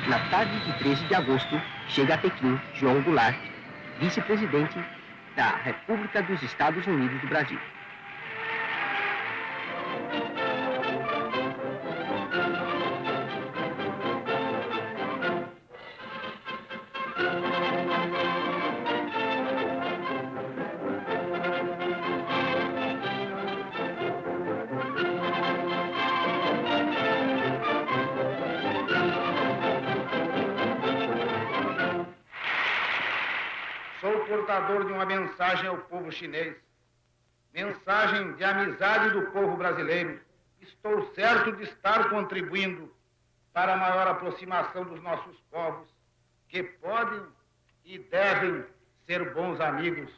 Na tarde de 13 de agosto, chega a Pequim João Goulart, vice-presidente da República dos Estados Unidos do Brasil. Sou portador de uma mensagem ao povo chinês, mensagem de amizade do povo brasileiro. Estou certo de estar contribuindo para a maior aproximação dos nossos povos, que podem e devem ser bons amigos.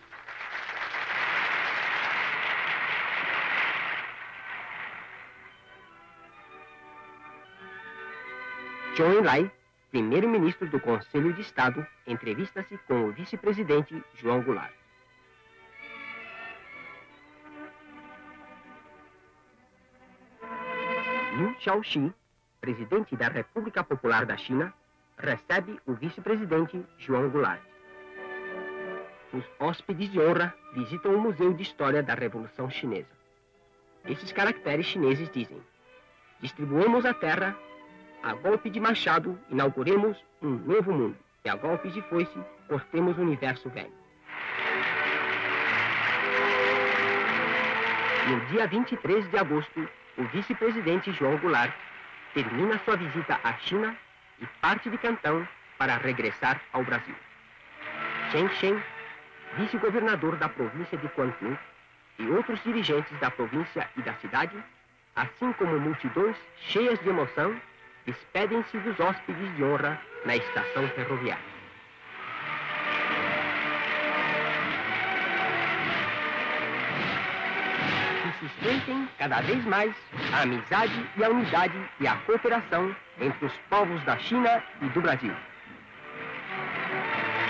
Zhou Enlai, primeiro-ministro do Conselho de Estado, entrevista-se com o vice-presidente João Goulart. Liu Shaoxi, presidente da República Popular da China, recebe o vice-presidente João Goulart. Os hóspedes de honra visitam o Museu de História da Revolução Chinesa. Esses caracteres chineses dizem: distribuamos a terra, a golpe de machado, inauguremos um novo mundo. E a golpes de foice, cortemos o universo velho. No dia 23 de agosto, o vice-presidente João Goulart termina sua visita à China e parte de Cantão para regressar ao Brasil. Chen Shen, vice-governador da província de Quantum, e outros dirigentes da província e da cidade, assim como multidões cheias de emoção, despedem-se dos hóspedes de honra na estação ferroviária. Que sustentem cada vez mais a amizade e a unidade e a cooperação entre os povos da China e do Brasil.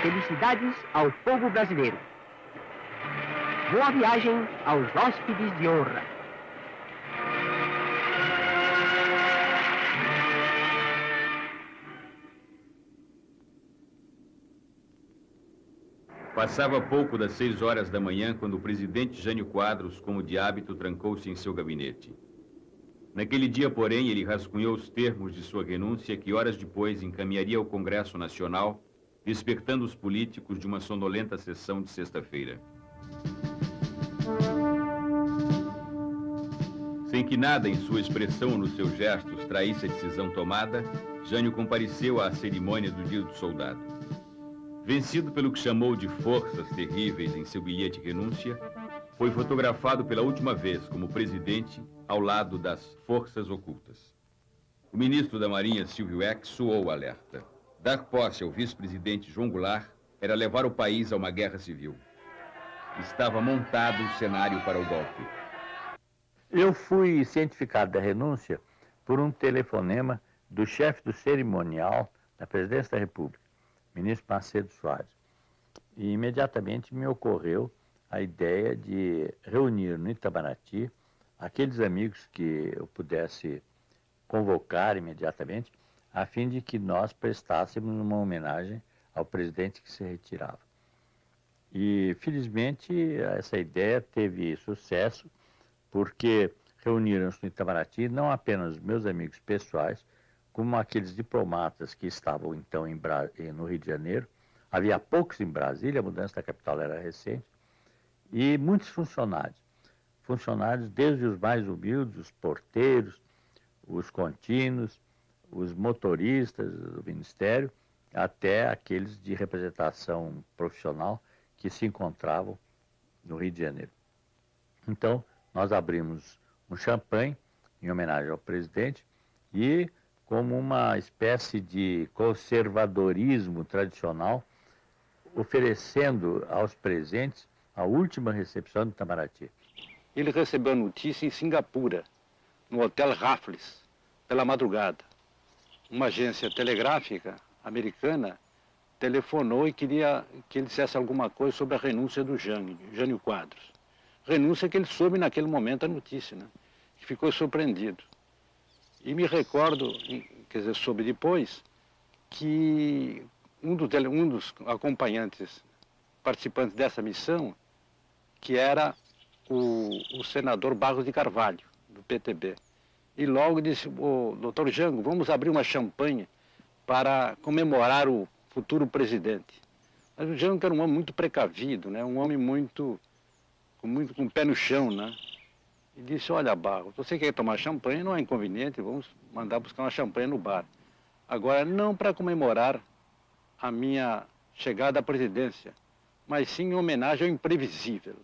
Felicidades ao povo brasileiro. Boa viagem aos hóspedes de honra. Passava pouco das 6 horas da manhã quando o presidente Jânio Quadros, como de hábito, trancou-se em seu gabinete. Naquele dia, porém, ele rascunhou os termos de sua renúncia que horas depois encaminharia ao Congresso Nacional, despertando os políticos de uma sonolenta sessão de sexta-feira. Sem que nada em sua expressão ou nos seus gestos traísse a decisão tomada, Jânio compareceu à cerimônia do Dia do Soldado. Vencido pelo que chamou de forças terríveis em seu bilhete de renúncia, foi fotografado pela última vez como presidente ao lado das forças ocultas. O ministro da Marinha, Silvio Eck, soou o alerta. Dar posse ao vice-presidente João Goulart era levar o país a uma guerra civil. Estava montado o cenário para o golpe. Eu fui cientificado da renúncia por um telefonema do chefe do cerimonial da Presidência da República, ministro Macedo Soares. E imediatamente me ocorreu a ideia de reunir no Itamaraty aqueles amigos que eu pudesse convocar imediatamente, a fim de que nós prestássemos uma homenagem ao presidente que se retirava. E, felizmente, essa ideia teve sucesso, porque reuniram-se no Itamaraty não apenas os meus amigos pessoais, como aqueles diplomatas que estavam então no Rio de Janeiro. Havia poucos em Brasília, a mudança da capital era recente, e muitos funcionários. Funcionários desde os mais humildes, os porteiros, os contínuos, os motoristas do Ministério, até aqueles de representação profissional que se encontravam no Rio de Janeiro. Então, nós abrimos um champanhe em homenagem ao presidente e, como uma espécie de conservadorismo tradicional, oferecendo aos presentes a última recepção do Itamaraty. Ele recebeu a notícia em Singapura, no Hotel Raffles, pela madrugada. Uma agência telegráfica americana telefonou e queria que ele dissesse alguma coisa sobre a renúncia do Jânio Quadros. Renúncia que ele soube naquele momento a notícia, né? Que ficou surpreendido. E me recordo, quer dizer, soube depois, que um dos acompanhantes, participantes dessa missão, que era o senador Barros de Carvalho, do PTB. E logo disse: "Ô, doutor Jango, vamos abrir uma champanhe para comemorar o futuro presidente." Mas o Jango era um homem muito precavido, né? Um homem com o pé no chão, né? E disse: "Olha, Barros, você quer tomar champanhe, não é inconveniente, vamos mandar buscar uma champanhe no bar. Agora, não para comemorar a minha chegada à presidência, mas sim em homenagem ao imprevisível."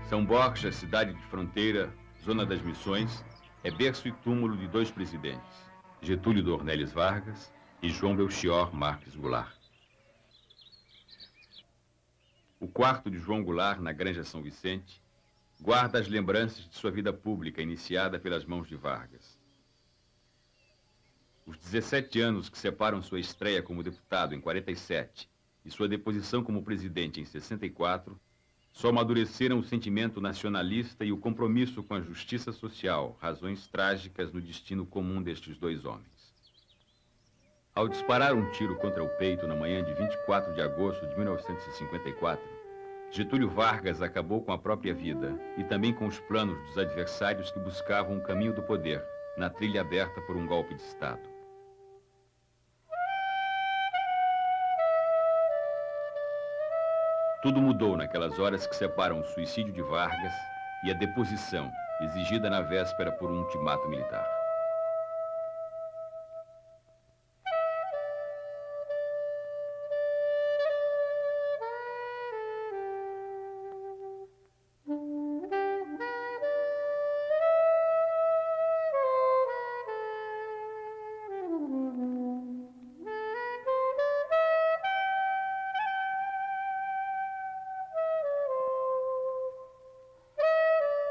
São Borja, cidade de fronteira, zona das Missões, é berço e túmulo de dois presidentes, Getúlio Dornelles Vargas e João Belchior Marques Goulart. O quarto de João Goulart, na Granja São Vicente, guarda as lembranças de sua vida pública iniciada pelas mãos de Vargas. Os 17 anos que separam sua estreia como deputado em 47 e sua deposição como presidente em 64 só amadureceram o sentimento nacionalista e o compromisso com a justiça social, razões trágicas no destino comum destes dois homens. Ao disparar um tiro contra o peito na manhã de 24 de agosto de 1954, Getúlio Vargas acabou com a própria vida e também com os planos dos adversários que buscavam o caminho do poder, na trilha aberta por um golpe de Estado. Tudo mudou naquelas horas que separam o suicídio de Vargas e a deposição, exigida na véspera por um ultimato militar.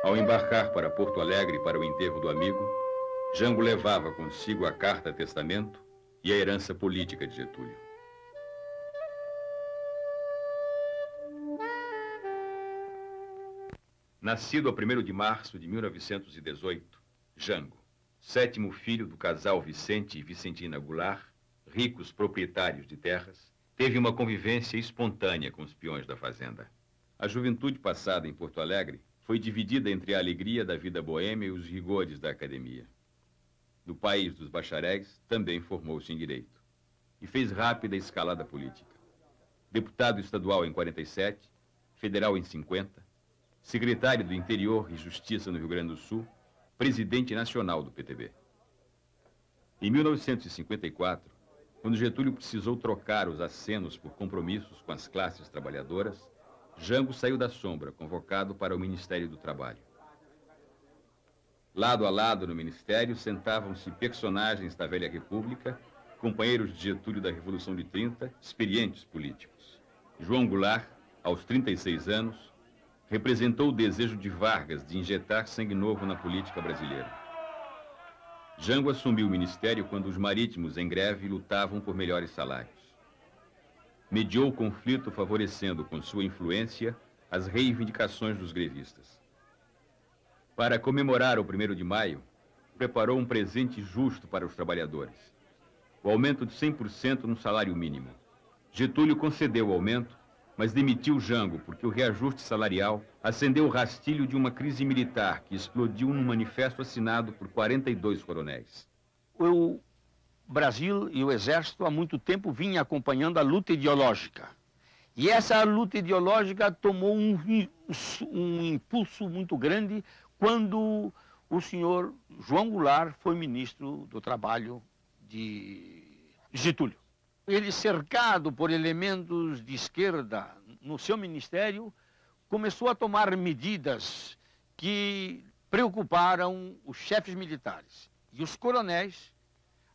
Ao embarcar para Porto Alegre para o enterro do amigo, Jango levava consigo a carta-testamento e a herança política de Getúlio. Nascido a 1º de março de 1918, Jango, 7º filho do casal Vicente e Vicentina Goulart, ricos proprietários de terras, teve uma convivência espontânea com os peões da fazenda. A juventude passada em Porto Alegre foi dividida entre a alegria da vida boêmia e os rigores da academia. No país dos bacharéis, também formou-se em direito e fez rápida escalada política. Deputado estadual em 47, federal em 50, secretário do Interior e Justiça no Rio Grande do Sul, presidente nacional do PTB. Em 1954, quando Getúlio precisou trocar os acenos por compromissos com as classes trabalhadoras, Jango saiu da sombra, convocado para o Ministério do Trabalho. Lado a lado no ministério sentavam-se personagens da velha República, companheiros de Getúlio da Revolução de 30, experientes políticos. João Goulart, aos 36 anos, representou o desejo de Vargas de injetar sangue novo na política brasileira. Jango assumiu o ministério quando os marítimos em greve lutavam por melhores salários. Mediou o conflito favorecendo com sua influência as reivindicações dos grevistas. Para comemorar o 1º de maio, preparou um presente justo para os trabalhadores: o aumento de 100% no salário mínimo. Getúlio concedeu o aumento, mas demitiu Jango porque o reajuste salarial acendeu o rastilho de uma crise militar que explodiu num manifesto assinado por 42 coronéis. O Brasil e o Exército há muito tempo vinham acompanhando a luta ideológica. E essa luta ideológica tomou um impulso muito grande quando o senhor João Goulart foi ministro do Trabalho de Getúlio. Ele, cercado por elementos de esquerda no seu ministério, começou a tomar medidas que preocuparam os chefes militares. E os coronéis,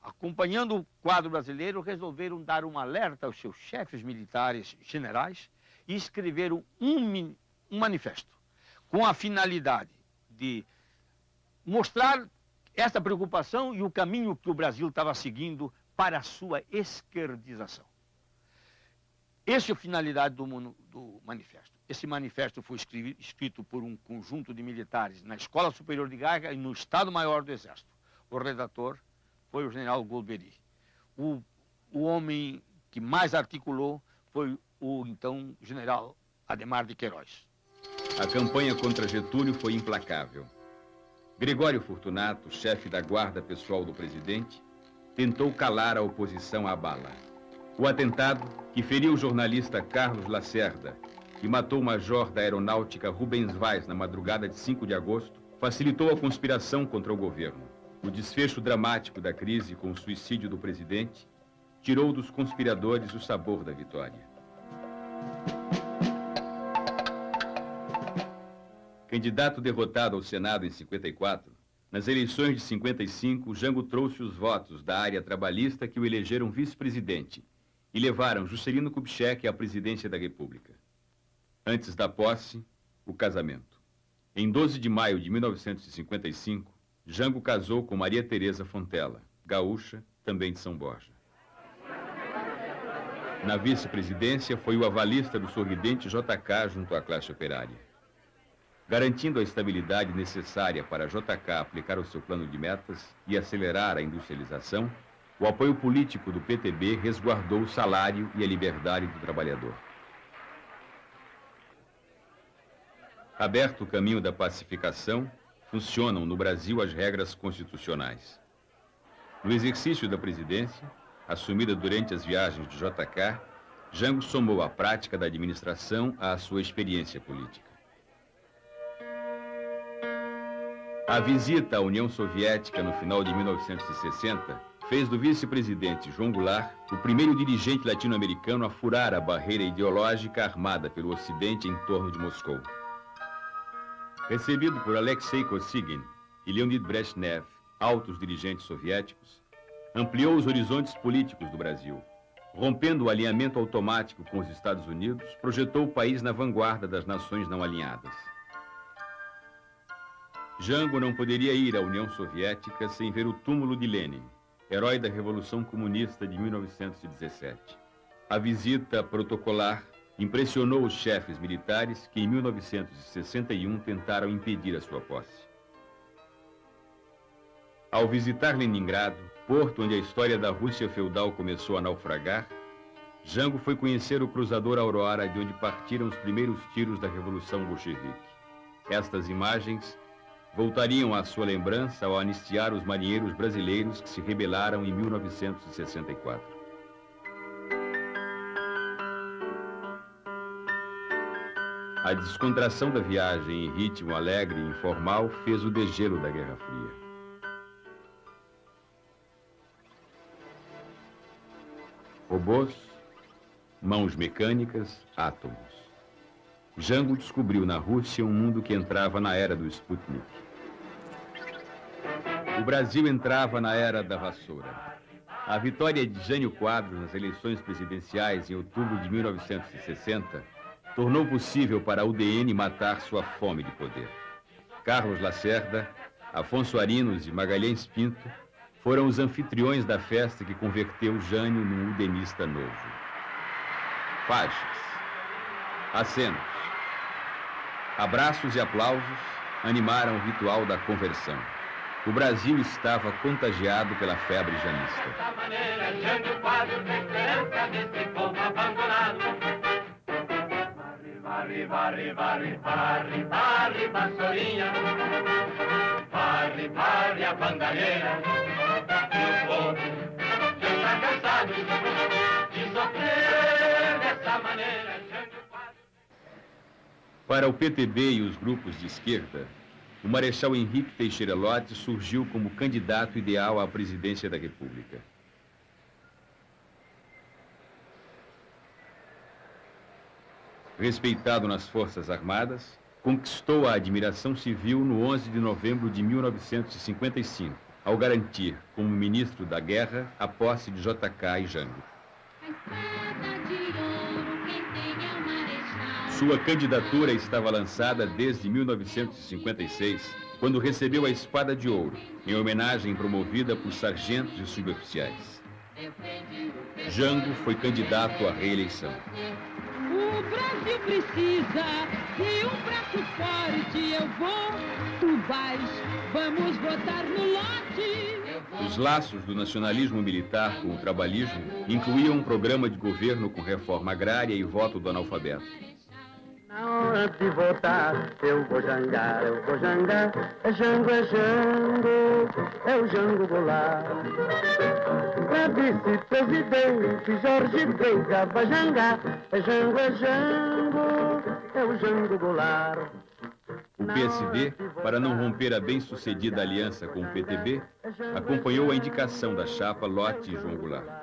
acompanhando o quadro brasileiro, resolveram dar um alerta aos seus chefes militares generais e escreveram um manifesto com a finalidade de mostrar essa preocupação e o caminho que o Brasil estava seguindo para a sua esquerdização. Essa é a finalidade do manifesto. Esse manifesto foi escrito por um conjunto de militares na Escola Superior de Guerra e no Estado-Maior do Exército. O redator foi o general Golbery. O homem que mais articulou foi o então general Adhemar de Queiroz. A campanha contra Getúlio foi implacável. Gregório Fortunato, chefe da guarda pessoal do presidente, tentou calar a oposição à bala. O atentado, que feriu o jornalista Carlos Lacerda e matou o major da aeronáutica Rubens Vaz na madrugada de 5 de agosto, facilitou a conspiração contra o governo. O desfecho dramático da crise com o suicídio do presidente tirou dos conspiradores o sabor da vitória. Candidato derrotado ao Senado em 54, nas eleições de 55, Jango trouxe os votos da área trabalhista que o elegeram vice-presidente e levaram Juscelino Kubitschek à presidência da República. Antes da posse, o casamento. Em 12 de maio de 1955, Jango casou com Maria Teresa Fontela, gaúcha, também de São Borja. Na vice-presidência, foi o avalista do sorridente JK junto à classe operária. Garantindo a estabilidade necessária para a JK aplicar o seu plano de metas e acelerar a industrialização, o apoio político do PTB resguardou o salário e a liberdade do trabalhador. Aberto o caminho da pacificação, funcionam no Brasil as regras constitucionais. No exercício da presidência, assumida durante as viagens de JK, Jango somou a prática da administração à sua experiência política. A visita à União Soviética no final de 1960 fez do vice-presidente João Goulart o primeiro dirigente latino-americano a furar a barreira ideológica armada pelo Ocidente em torno de Moscou. Recebido por Alexei Kosygin e Leonid Brezhnev, altos dirigentes soviéticos, ampliou os horizontes políticos do Brasil. Rompendo o alinhamento automático com os Estados Unidos, projetou o país na vanguarda das nações não alinhadas. Jango não poderia ir à União Soviética sem ver o túmulo de Lenin, herói da Revolução Comunista de 1917. A visita protocolar impressionou os chefes militares que, em 1961, tentaram impedir a sua posse. Ao visitar Leningrado, porto onde a história da Rússia feudal começou a naufragar, Jango foi conhecer o cruzador Aurora, de onde partiram os primeiros tiros da Revolução Bolchevique. Estas imagens voltariam à sua lembrança ao anistiar os marinheiros brasileiros que se rebelaram em 1964. A descontração da viagem em ritmo alegre e informal fez o degelo da Guerra Fria. Robôs, mãos mecânicas, átomos. Jango descobriu na Rússia um mundo que entrava na era do Sputnik. O Brasil entrava na era da vassoura. A vitória de Jânio Quadros nas eleições presidenciais em outubro de 1960 tornou possível para a UDN matar sua fome de poder. Carlos Lacerda, Afonso Arinos e Magalhães Pinto foram os anfitriões da festa que converteu Jânio num udenista novo. Faixas, acenos, abraços e aplausos animaram o ritual da conversão. O Brasil estava contagiado pela febre janista. Dessa maneira, Jânio Quadros, esperança desse povo abandonado. Varre, varre, varre, varre, varre, vassourinha. Varre, varre a bandalheira. E o povo já está cansado de sofrer dessa maneira, Jânio Quadros. Para o PTB e os grupos de esquerda, o Marechal Henrique Teixeira Lotz surgiu como candidato ideal à presidência da República. Respeitado nas Forças Armadas, conquistou a admiração civil no 11 de novembro de 1955, ao garantir, como ministro da Guerra, a posse de JK e Jango. Sua candidatura estava lançada desde 1956, quando recebeu a Espada de Ouro, em homenagem promovida por sargentos e suboficiais. Jango foi candidato à reeleição. O Brasil precisa de um braço forte. Eu vou, tu vais, vamos votar no lote. Os laços do nacionalismo militar com o trabalhismo incluíam um programa de governo com reforma agrária e voto do analfabeto. Na hora de votar, eu vou jangar. É Jango, é o Jango Goulart. Pra vice-presidente, Jorge Veiga vai jangar. É Jango, é o Jango Goulart. O PSD, para não romper a bem-sucedida aliança com o PTB, acompanhou a indicação da chapa Lotz e João Goulart.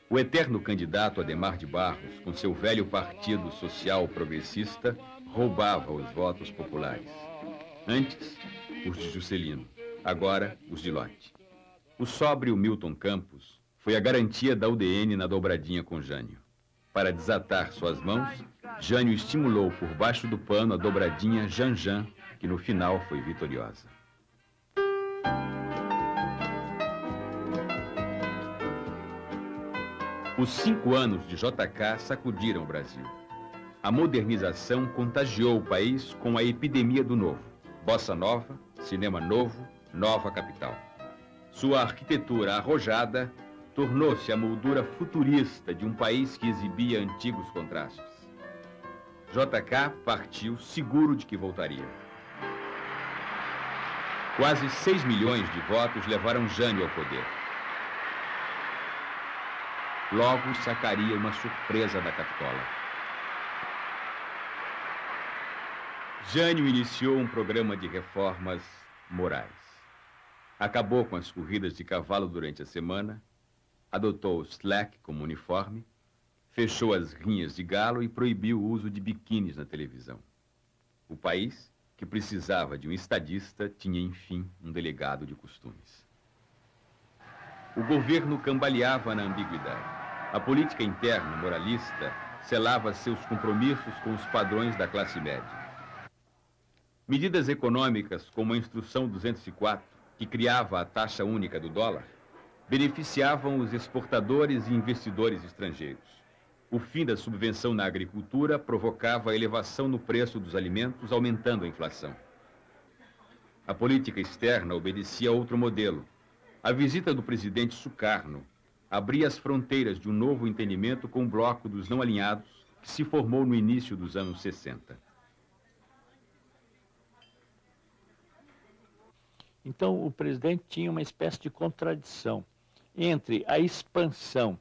O eterno candidato Adhemar de Barros, com seu velho partido social progressista, roubava os votos populares. Antes, os de Juscelino, agora os de Lotz. O sóbrio Milton Campos foi a garantia da UDN na dobradinha com Jânio. Para desatar suas mãos, Jânio estimulou por baixo do pano a dobradinha Janjan, que no final foi vitoriosa. Os 5 anos de JK sacudiram o Brasil. A modernização contagiou o país com a epidemia do novo. Bossa nova, cinema novo, nova capital. Sua arquitetura arrojada tornou-se a moldura futurista de um país que exibia antigos contrastes. JK partiu seguro de que voltaria. Quase 6 milhões de votos levaram Jânio ao poder. Logo sacaria uma surpresa da Capitola. Jânio iniciou um programa de reformas morais. Acabou com as corridas de cavalo durante a semana, adotou o slack como uniforme, fechou as rinhas de galo e proibiu o uso de biquínis na televisão. O país, que precisava de um estadista, tinha, enfim, um delegado de costumes. O governo cambaleava na ambiguidade. A política interna, moralista, selava seus compromissos com os padrões da classe média. Medidas econômicas, como a Instrução 204, que criava a taxa única do dólar, beneficiavam os exportadores e investidores estrangeiros. O fim da subvenção na agricultura provocava a elevação no preço dos alimentos, aumentando a inflação. A política externa obedecia a outro modelo. A visita do presidente Sukarno abria as fronteiras de um novo entendimento com o bloco dos não alinhados, que se formou no início dos anos 60. Então, o presidente tinha uma espécie de contradição entre a expansão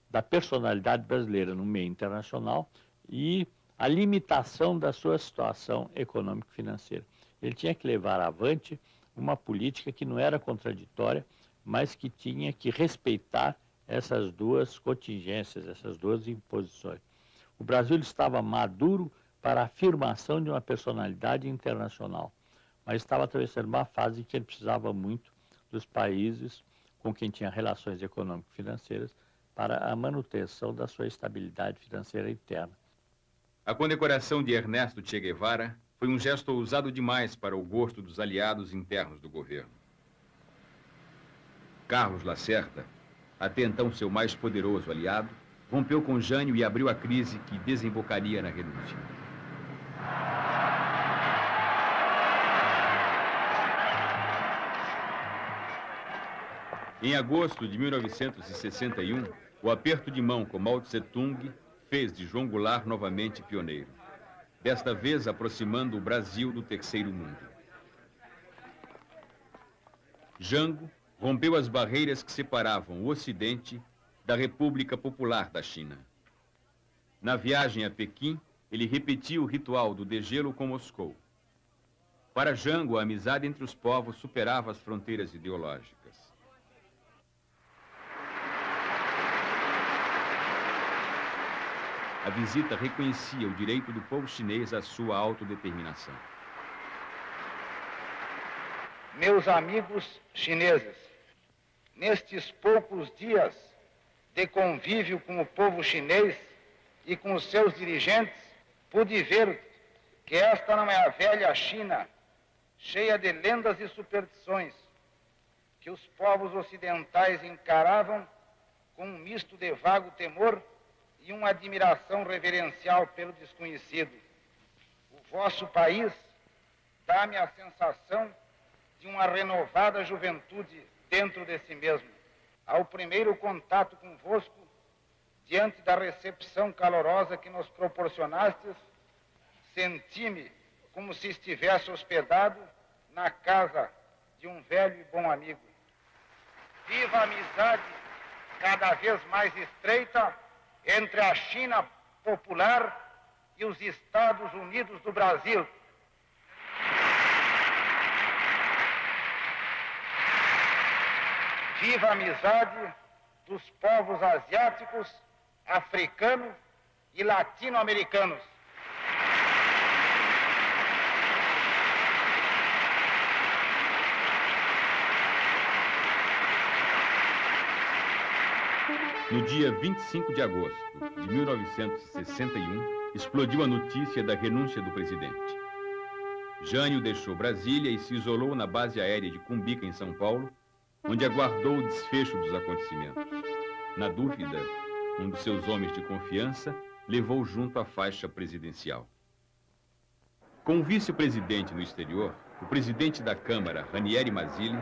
da personalidade brasileira no meio internacional e a limitação da sua situação econômico-financeira. Ele tinha que levar avante uma política que não era contraditória, mas que tinha que respeitar essas duas contingências, essas duas imposições. O Brasil estava maduro para a afirmação de uma personalidade internacional, mas estava atravessando uma fase em que ele precisava muito dos países com quem tinha relações econômico-financeiras para a manutenção da sua estabilidade financeira interna. A condecoração de Ernesto Che Guevara foi um gesto ousado demais para o gosto dos aliados internos do governo. Carlos Lacerda, até então seu mais poderoso aliado, rompeu com Jânio e abriu a crise que desembocaria na renúncia. Em agosto de 1961, o aperto de mão com Mao Tse-tung fez de João Goulart novamente pioneiro, desta vez aproximando o Brasil do terceiro mundo. Jango rompeu as barreiras que separavam o Ocidente da República Popular da China. Na viagem a Pequim, ele repetiu o ritual do degelo com Moscou. Para Jango, a amizade entre os povos superava as fronteiras ideológicas. A visita reconhecia o direito do povo chinês à sua autodeterminação. Meus amigos chineses, nestes poucos dias de convívio com o povo chinês e com os seus dirigentes, pude ver que esta não é a velha China, cheia de lendas e superstições, que os povos ocidentais encaravam com um misto de vago temor e uma admiração reverencial pelo desconhecido. O vosso país dá-me a sensação de uma renovada juventude dentro de si mesmo. Ao primeiro contato convosco, diante da recepção calorosa que nos proporcionastes, senti-me como se estivesse hospedado na casa de um velho e bom amigo. Viva a amizade cada vez mais estreita entre a China popular e os Estados Unidos do Brasil. Viva a amizade dos povos asiáticos, africanos e latino-americanos. No dia 25 de agosto de 1961, explodiu a notícia da renúncia do presidente. Jânio deixou Brasília e se isolou na base aérea de Cumbica, em São Paulo, onde aguardou o desfecho dos acontecimentos. Na dúvida, um dos seus homens de confiança levou junto a faixa presidencial. Com o vice-presidente no exterior, o presidente da Câmara, Ranieri Mazzilli,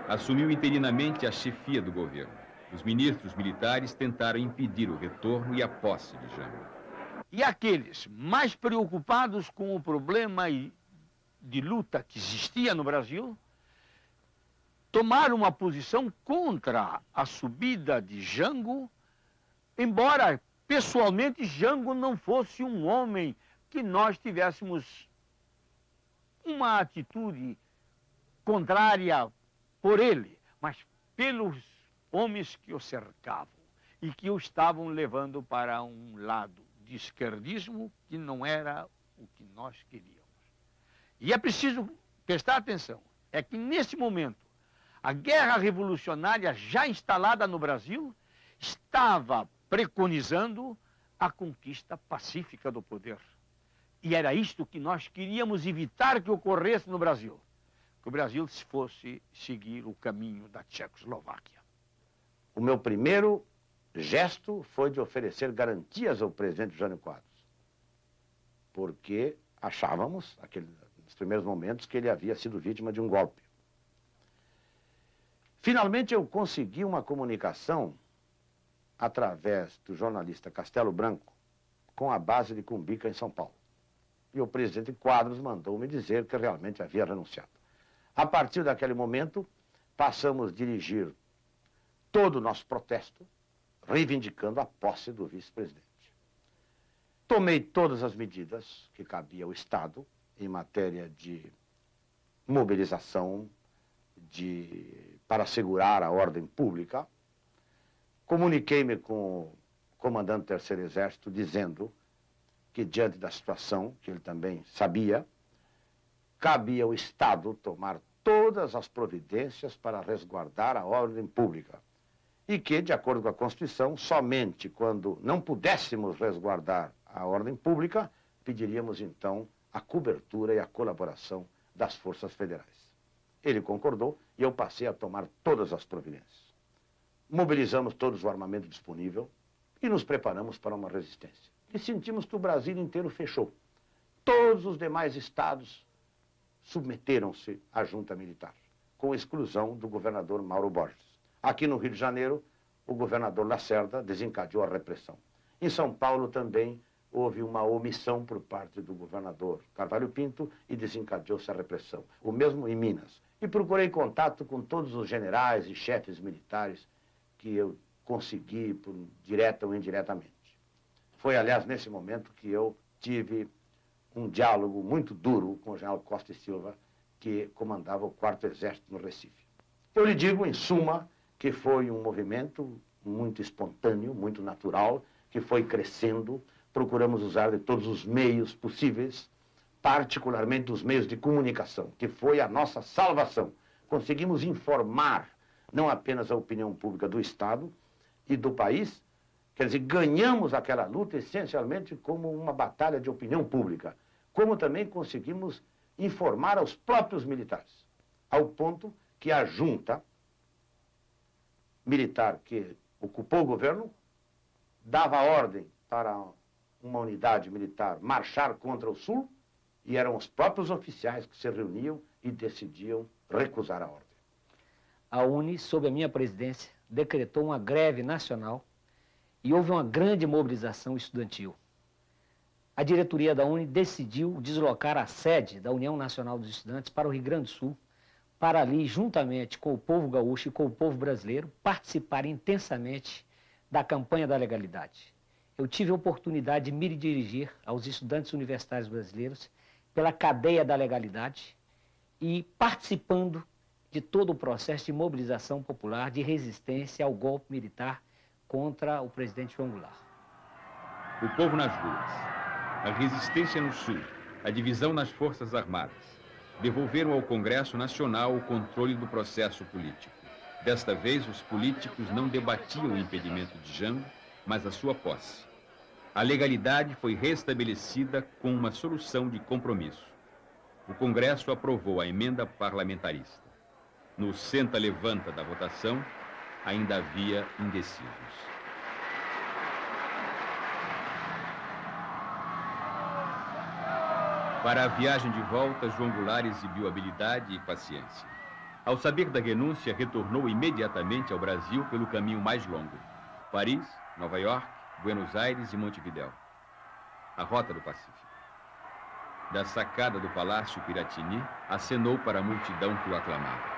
assumiu interinamente a chefia do governo. Os ministros militares tentaram impedir o retorno e a posse de Jânio. E aqueles mais preocupados com o problema de luta que existia no Brasil, tomaram uma posição contra a subida de Jango, embora pessoalmente Jango não fosse um homem que nós tivéssemos uma atitude contrária por ele, mas pelos homens que o cercavam e que o estavam levando para um lado de esquerdismo que não era o que nós queríamos. E é preciso prestar atenção, é que nesse momento a guerra revolucionária já instalada no Brasil estava preconizando a conquista pacífica do poder. E era isto que nós queríamos evitar que ocorresse no Brasil. Que o Brasil fosse seguir o caminho da Tchecoslováquia. O meu primeiro gesto foi de oferecer garantias ao presidente Jânio Quadros, porque achávamos, nos primeiros momentos, que ele havia sido vítima de um golpe. Finalmente eu consegui uma comunicação através do jornalista Castelo Branco com a base de Cumbica, em São Paulo. E o presidente Quadros mandou-me dizer que realmente havia renunciado. A partir daquele momento, passamos a dirigir todo o nosso protesto, reivindicando a posse do vice-presidente. Tomei todas as medidas que cabia ao Estado em matéria de mobilização, para assegurar a ordem pública. Comuniquei-me com o comandante do Terceiro Exército, dizendo que, diante da situação, que ele também sabia, cabia ao Estado tomar todas as providências para resguardar a ordem pública. E que, de acordo com a Constituição, somente quando não pudéssemos resguardar a ordem pública, pediríamos, então, a cobertura e a colaboração das forças federais. Ele concordou e eu passei a tomar todas as providências. Mobilizamos todos o armamento disponível e nos preparamos para uma resistência. E sentimos que o Brasil inteiro fechou. Todos os demais estados submeteram-se à junta militar, com exclusão do governador Mauro Borges. Aqui no Rio de Janeiro, o governador Lacerda desencadeou a repressão. Em São Paulo também houve uma omissão por parte do governador Carvalho Pinto e desencadeou-se a repressão. O mesmo em Minas. E procurei contato com todos os generais e chefes militares que eu consegui, direta ou indiretamente. Foi, aliás, nesse momento que eu tive um diálogo muito duro com o general Costa e Silva, que comandava o 4º Exército no Recife. Eu lhe digo, em suma, que foi um movimento muito espontâneo, muito natural, que foi crescendo. Procuramos usar de todos os meios possíveis, particularmente os meios de comunicação, que foi a nossa salvação. Conseguimos informar não apenas a opinião pública do Estado e do país, quer dizer, ganhamos aquela luta essencialmente como uma batalha de opinião pública, como também conseguimos informar aos próprios militares, ao ponto que a junta militar que ocupou o governo dava ordem para uma unidade militar marchar contra o Sul, e eram os próprios oficiais que se reuniam e decidiam recusar a ordem. A UNE, sob a minha presidência, decretou uma greve nacional e houve uma grande mobilização estudantil. A diretoria da UNE decidiu deslocar a sede da União Nacional dos Estudantes para o Rio Grande do Sul, para ali, juntamente com o povo gaúcho e com o povo brasileiro, participar intensamente da campanha da legalidade. Eu tive a oportunidade de me dirigir aos estudantes universitários brasileiros pela cadeia da legalidade e participando de todo o processo de mobilização popular, de resistência ao golpe militar contra o presidente João Goulart. O povo nas ruas, a resistência no Sul, a divisão nas Forças Armadas, devolveram ao Congresso Nacional o controle do processo político. Desta vez, os políticos não debatiam o impedimento de Jango, mas a sua posse. A legalidade foi restabelecida com uma solução de compromisso. O Congresso aprovou a emenda parlamentarista. No senta-levanta da votação, ainda havia indecisos. Para a viagem de volta, João Goulart exibiu habilidade e paciência. Ao saber da renúncia, retornou imediatamente ao Brasil pelo caminho mais longo: Paris, Nova York, Buenos Aires e Montevidéu. A rota do Pacífico. Da sacada do Palácio Piratini, acenou para a multidão que o aclamava.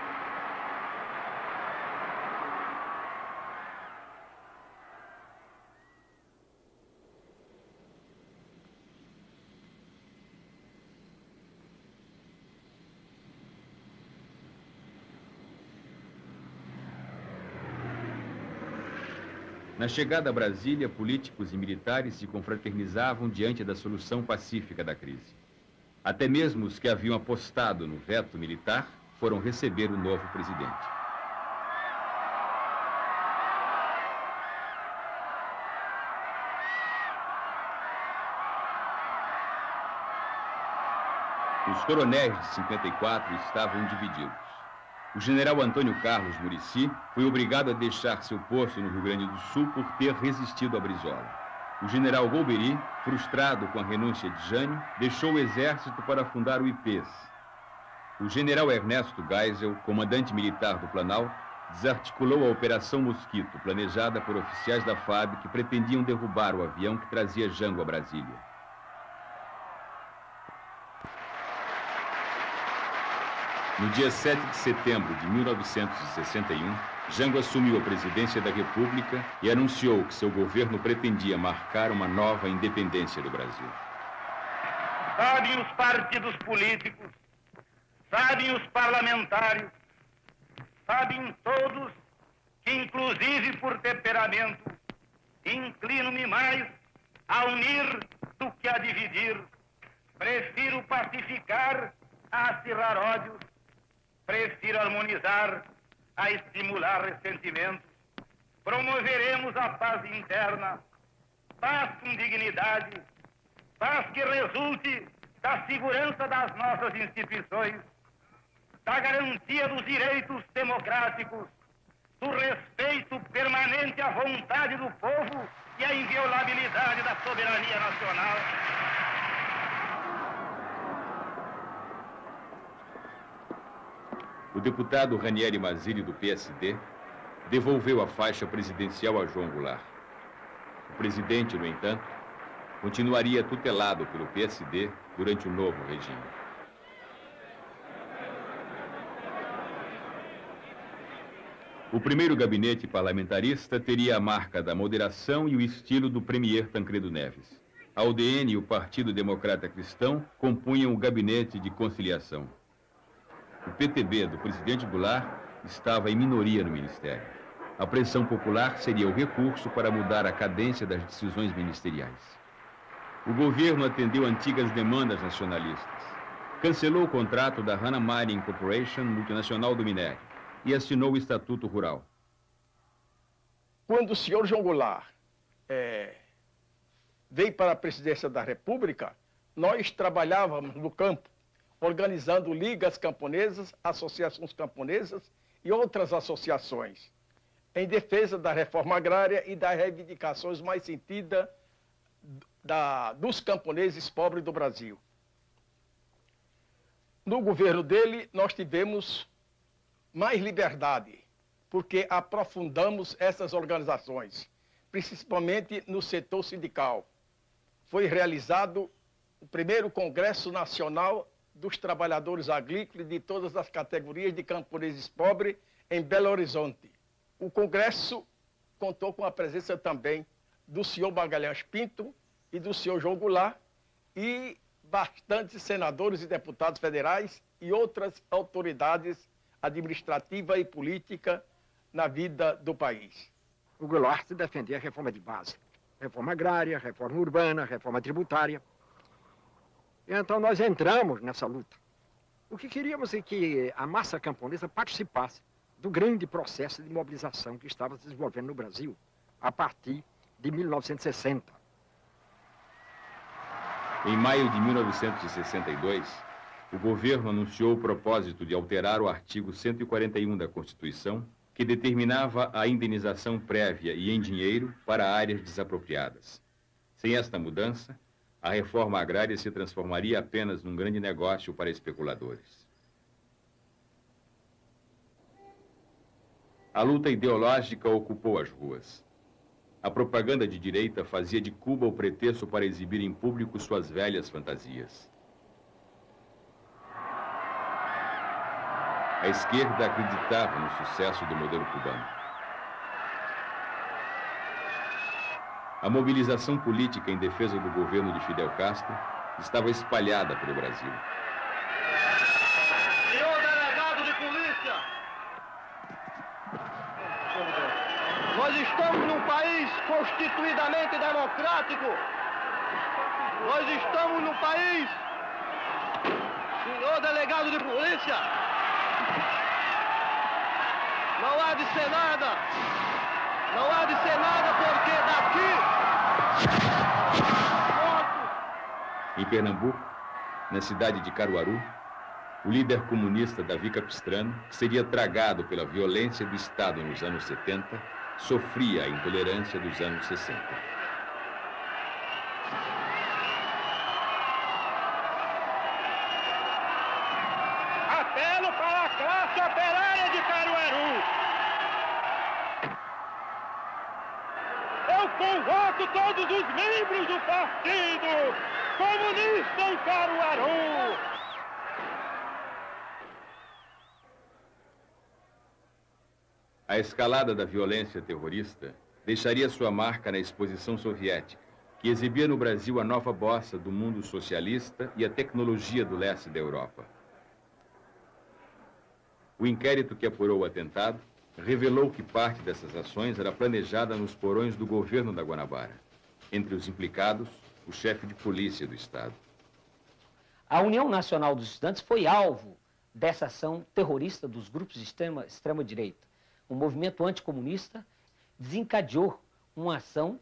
Na chegada a Brasília, políticos e militares se confraternizavam diante da solução pacífica da crise. Até mesmo os que haviam apostado no veto militar foram receber o novo presidente. Os coronéis de 54 estavam divididos. O general Antônio Carlos Muricy foi obrigado a deixar seu posto no Rio Grande do Sul por ter resistido a Brizola. O general Golbery, frustrado com a renúncia de Jânio, deixou o exército para fundar o IPES. O general Ernesto Geisel, comandante militar do Planalto, desarticulou a Operação Mosquito, planejada por oficiais da FAB que pretendiam derrubar o avião que trazia Jango a Brasília. No dia 7 de setembro de 1961, Jango assumiu a presidência da República e anunciou que seu governo pretendia marcar uma nova independência do Brasil. Sabem os partidos políticos, sabem os parlamentares, sabem todos que, inclusive por temperamento, inclino-me mais a unir do que a dividir. Prefiro pacificar a acirrar ódios, prefiro harmonizar a estimular ressentimentos. Promoveremos a paz interna, paz com dignidade, paz que resulte da segurança das nossas instituições, da garantia dos direitos democráticos, do respeito permanente à vontade do povo e à inviolabilidade da soberania nacional. O deputado Ranieri Mazzilli, do PSD, devolveu a faixa presidencial a João Goulart. O presidente, no entanto, continuaria tutelado pelo PSD durante o novo regime. O primeiro gabinete parlamentarista teria a marca da moderação e o estilo do premier Tancredo Neves. A UDN e o Partido Democrata Cristão compunham o gabinete de conciliação. O PTB do presidente Goulart estava em minoria no ministério. A pressão popular seria o recurso para mudar a cadência das decisões ministeriais. O governo atendeu antigas demandas nacionalistas. Cancelou o contrato da Hana Mining Corporation, multinacional do minério, e assinou o Estatuto Rural. Quando o senhor João Goulart veio para a presidência da República, nós trabalhávamos no campo, organizando ligas camponesas, associações camponesas e outras associações, em defesa da reforma agrária e das reivindicações mais sentidas dos camponeses pobres do Brasil. No governo dele, nós tivemos mais liberdade, porque aprofundamos essas organizações, principalmente no setor sindical. Foi realizado o primeiro Congresso Nacional dos Trabalhadores Agrícolas de todas as categorias de camponeses pobres em Belo Horizonte. O Congresso contou com a presença também do senhor Magalhães Pinto e do senhor João Goulart e bastantes senadores e deputados federais e outras autoridades administrativa e política na vida do país. O Goulart defendia a reforma de base, reforma agrária, reforma urbana, reforma tributária. E então nós entramos nessa luta. O que queríamos é que a massa camponesa participasse do grande processo de mobilização que estava se desenvolvendo no Brasil a partir de 1960. Em maio de 1962, o governo anunciou o propósito de alterar o artigo 141 da Constituição, que determinava a indenização prévia e em dinheiro para áreas desapropriadas. Sem esta mudança, a reforma agrária se transformaria apenas num grande negócio para especuladores. A luta ideológica ocupou as ruas. A propaganda de direita fazia de Cuba o pretexto para exibir em público suas velhas fantasias. A esquerda acreditava no sucesso do modelo cubano. A mobilização política em defesa do governo de Fidel Castro estava espalhada pelo Brasil. Senhor delegado de polícia, nós estamos num país constituidamente democrático. Nós estamos num país, senhor delegado de polícia, não há de ser nada. Não há de ser nada porque daqui... Em Pernambuco, na cidade de Caruaru, o líder comunista Davi Capistrano, que seria tragado pela violência do Estado nos anos 70, sofria a intolerância dos anos 60. Apelo para a classe operária de Caruaru. Eu convoco todos os membros do Partido Comunista em Caruaru. A escalada da violência terrorista deixaria sua marca na exposição soviética, que exibia no Brasil a nova bossa do mundo socialista e a tecnologia do leste da Europa. O inquérito que apurou o atentado revelou que parte dessas ações era planejada nos porões do governo da Guanabara. Entre os implicados, o chefe de polícia do Estado. A União Nacional dos Estudantes foi alvo dessa ação terrorista dos grupos de extrema-direita. O movimento anticomunista desencadeou uma ação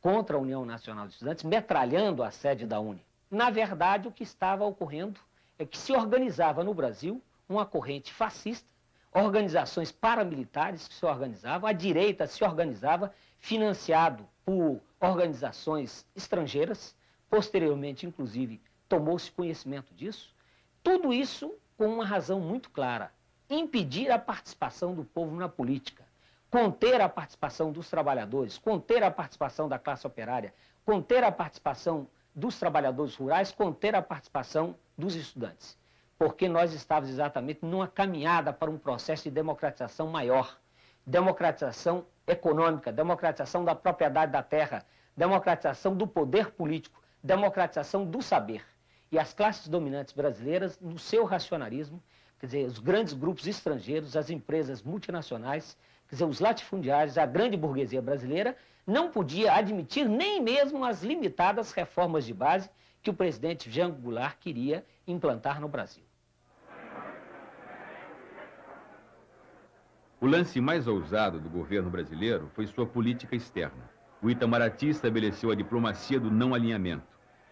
contra a União Nacional dos Estudantes, metralhando a sede da UNE. Na verdade, o que estava ocorrendo é que se organizava no Brasil uma corrente fascista, organizações paramilitares que se organizavam, a direita se organizava, financiado por organizações estrangeiras, posteriormente, inclusive, tomou-se conhecimento disso. Tudo isso com uma razão muito clara: impedir a participação do povo na política, conter a participação dos trabalhadores, conter a participação da classe operária, conter a participação dos trabalhadores rurais, conter a participação dos estudantes. Porque nós estávamos exatamente numa caminhada para um processo de democratização maior, democratização econômica, democratização da propriedade da terra, democratização do poder político, democratização do saber. E as classes dominantes brasileiras, no seu racionalismo, quer dizer, os grandes grupos estrangeiros, as empresas multinacionais, quer dizer, os latifundiários, a grande burguesia brasileira, não podia admitir nem mesmo as limitadas reformas de base que o presidente Jango Goulart queria implantar no Brasil. O lance mais ousado do governo brasileiro foi sua política externa. O Itamaraty estabeleceu a diplomacia do não alinhamento,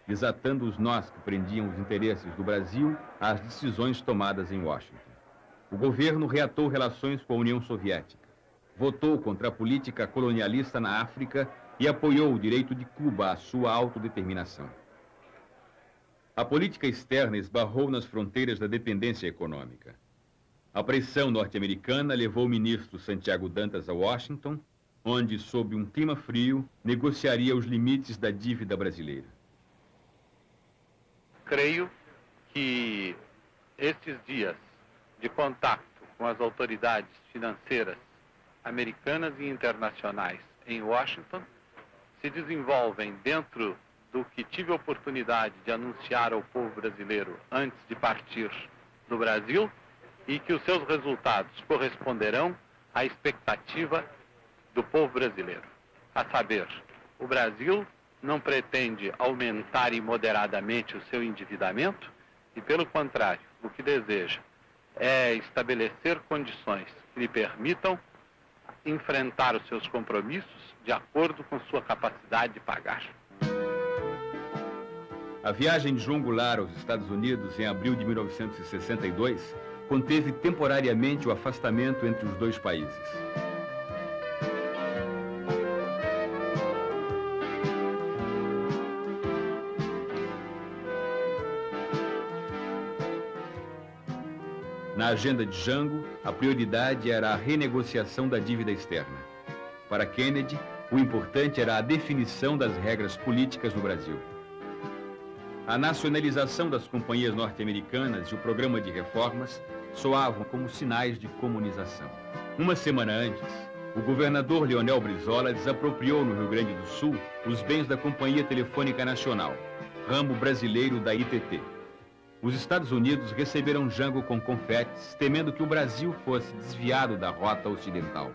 desatando os nós que prendiam os interesses do Brasil às decisões tomadas em Washington. O governo reatou relações com a União Soviética, votou contra a política colonialista na África e apoiou o direito de Cuba à sua autodeterminação. A política externa esbarrou nas fronteiras da dependência econômica. A pressão norte-americana levou o ministro Santiago Dantas a Washington, onde, sob um clima frio, negociaria os limites da dívida brasileira. Creio que estes dias de contato com as autoridades financeiras americanas e internacionais em Washington se desenvolvem dentro do que tive a oportunidade de anunciar ao povo brasileiro antes de partir do Brasil, e que os seus resultados corresponderão à expectativa do povo brasileiro. A saber, o Brasil não pretende aumentar imoderadamente o seu endividamento e, pelo contrário, o que deseja é estabelecer condições que lhe permitam enfrentar os seus compromissos de acordo com sua capacidade de pagar. A viagem de João Goulart aos Estados Unidos em abril de 1962 conteve temporariamente o afastamento entre os dois países. Na agenda de Jango, a prioridade era a renegociação da dívida externa. Para Kennedy, o importante era a definição das regras políticas no Brasil. A nacionalização das companhias norte-americanas e o programa de reformas soavam como sinais de comunização. Uma semana antes, o governador Leonel Brizola desapropriou no Rio Grande do Sul os bens da Companhia Telefônica Nacional, ramo brasileiro da ITT. Os Estados Unidos receberam Jango com confetes, temendo que o Brasil fosse desviado da rota ocidental.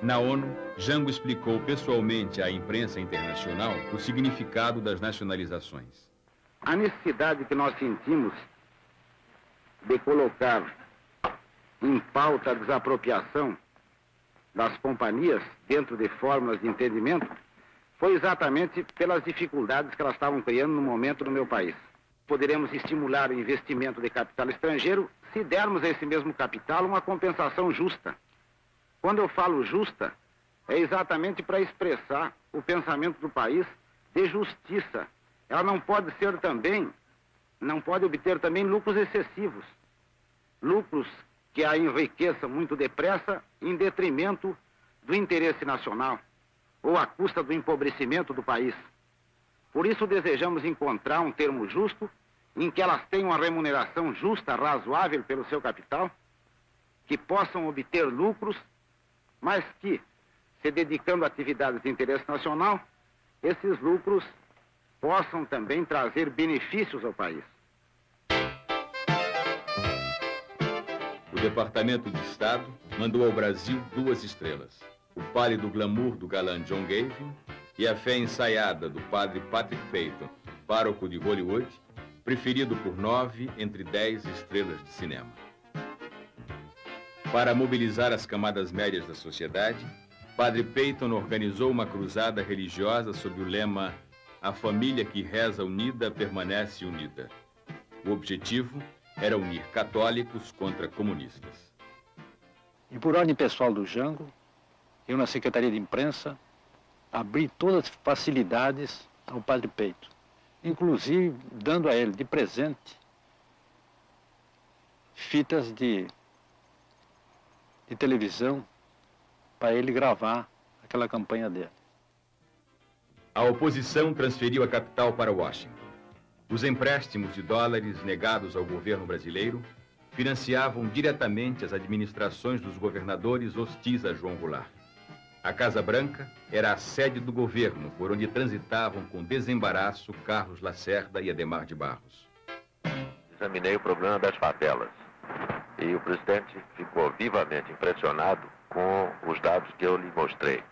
Na ONU, Jango explicou pessoalmente à imprensa internacional o significado das nacionalizações. A necessidade que nós sentimos de colocar em pauta a desapropriação das companhias dentro de fórmulas de entendimento foi exatamente pelas dificuldades que elas estavam criando no momento no meu país. poderemos estimular o investimento de capital estrangeiro se dermos a esse mesmo capital uma compensação justa. Quando eu falo justa, é exatamente para expressar o pensamento do país de justiça. Ela não pode obter também lucros excessivos. Lucros que a enriqueçam muito depressa em detrimento do interesse nacional ou à custa do empobrecimento do país. Por isso desejamos encontrar um termo justo em que elas tenham uma remuneração justa, razoável pelo seu capital, que possam obter lucros, mas que, se dedicando a atividades de interesse nacional, esses lucros possam também trazer benefícios ao país. O Departamento de Estado mandou ao Brasil 2 estrelas: o pálido glamour do galã John Gavin e a fé ensaiada do padre Patrick Peyton, pároco de Hollywood, preferido por 9 entre 10 estrelas de cinema. Para mobilizar as camadas médias da sociedade, Padre Peyton organizou uma cruzada religiosa sob o lema "A família que reza unida permanece unida". O objetivo era unir católicos contra comunistas. E por ordem pessoal do Jango, eu na Secretaria de Imprensa abri todas as facilidades ao Padre Peyton, inclusive dando a ele de presente fitas de televisão para ele gravar aquela campanha dele. A oposição transferiu a capital para Washington. Os empréstimos de dólares negados ao governo brasileiro financiavam diretamente as administrações dos governadores hostis a João Goulart. A Casa Branca era a sede do governo, por onde transitavam com desembaraço Carlos Lacerda e Adhemar de Barros. Examinei o problema das favelas e o presidente ficou vivamente impressionado com os dados que eu lhe mostrei.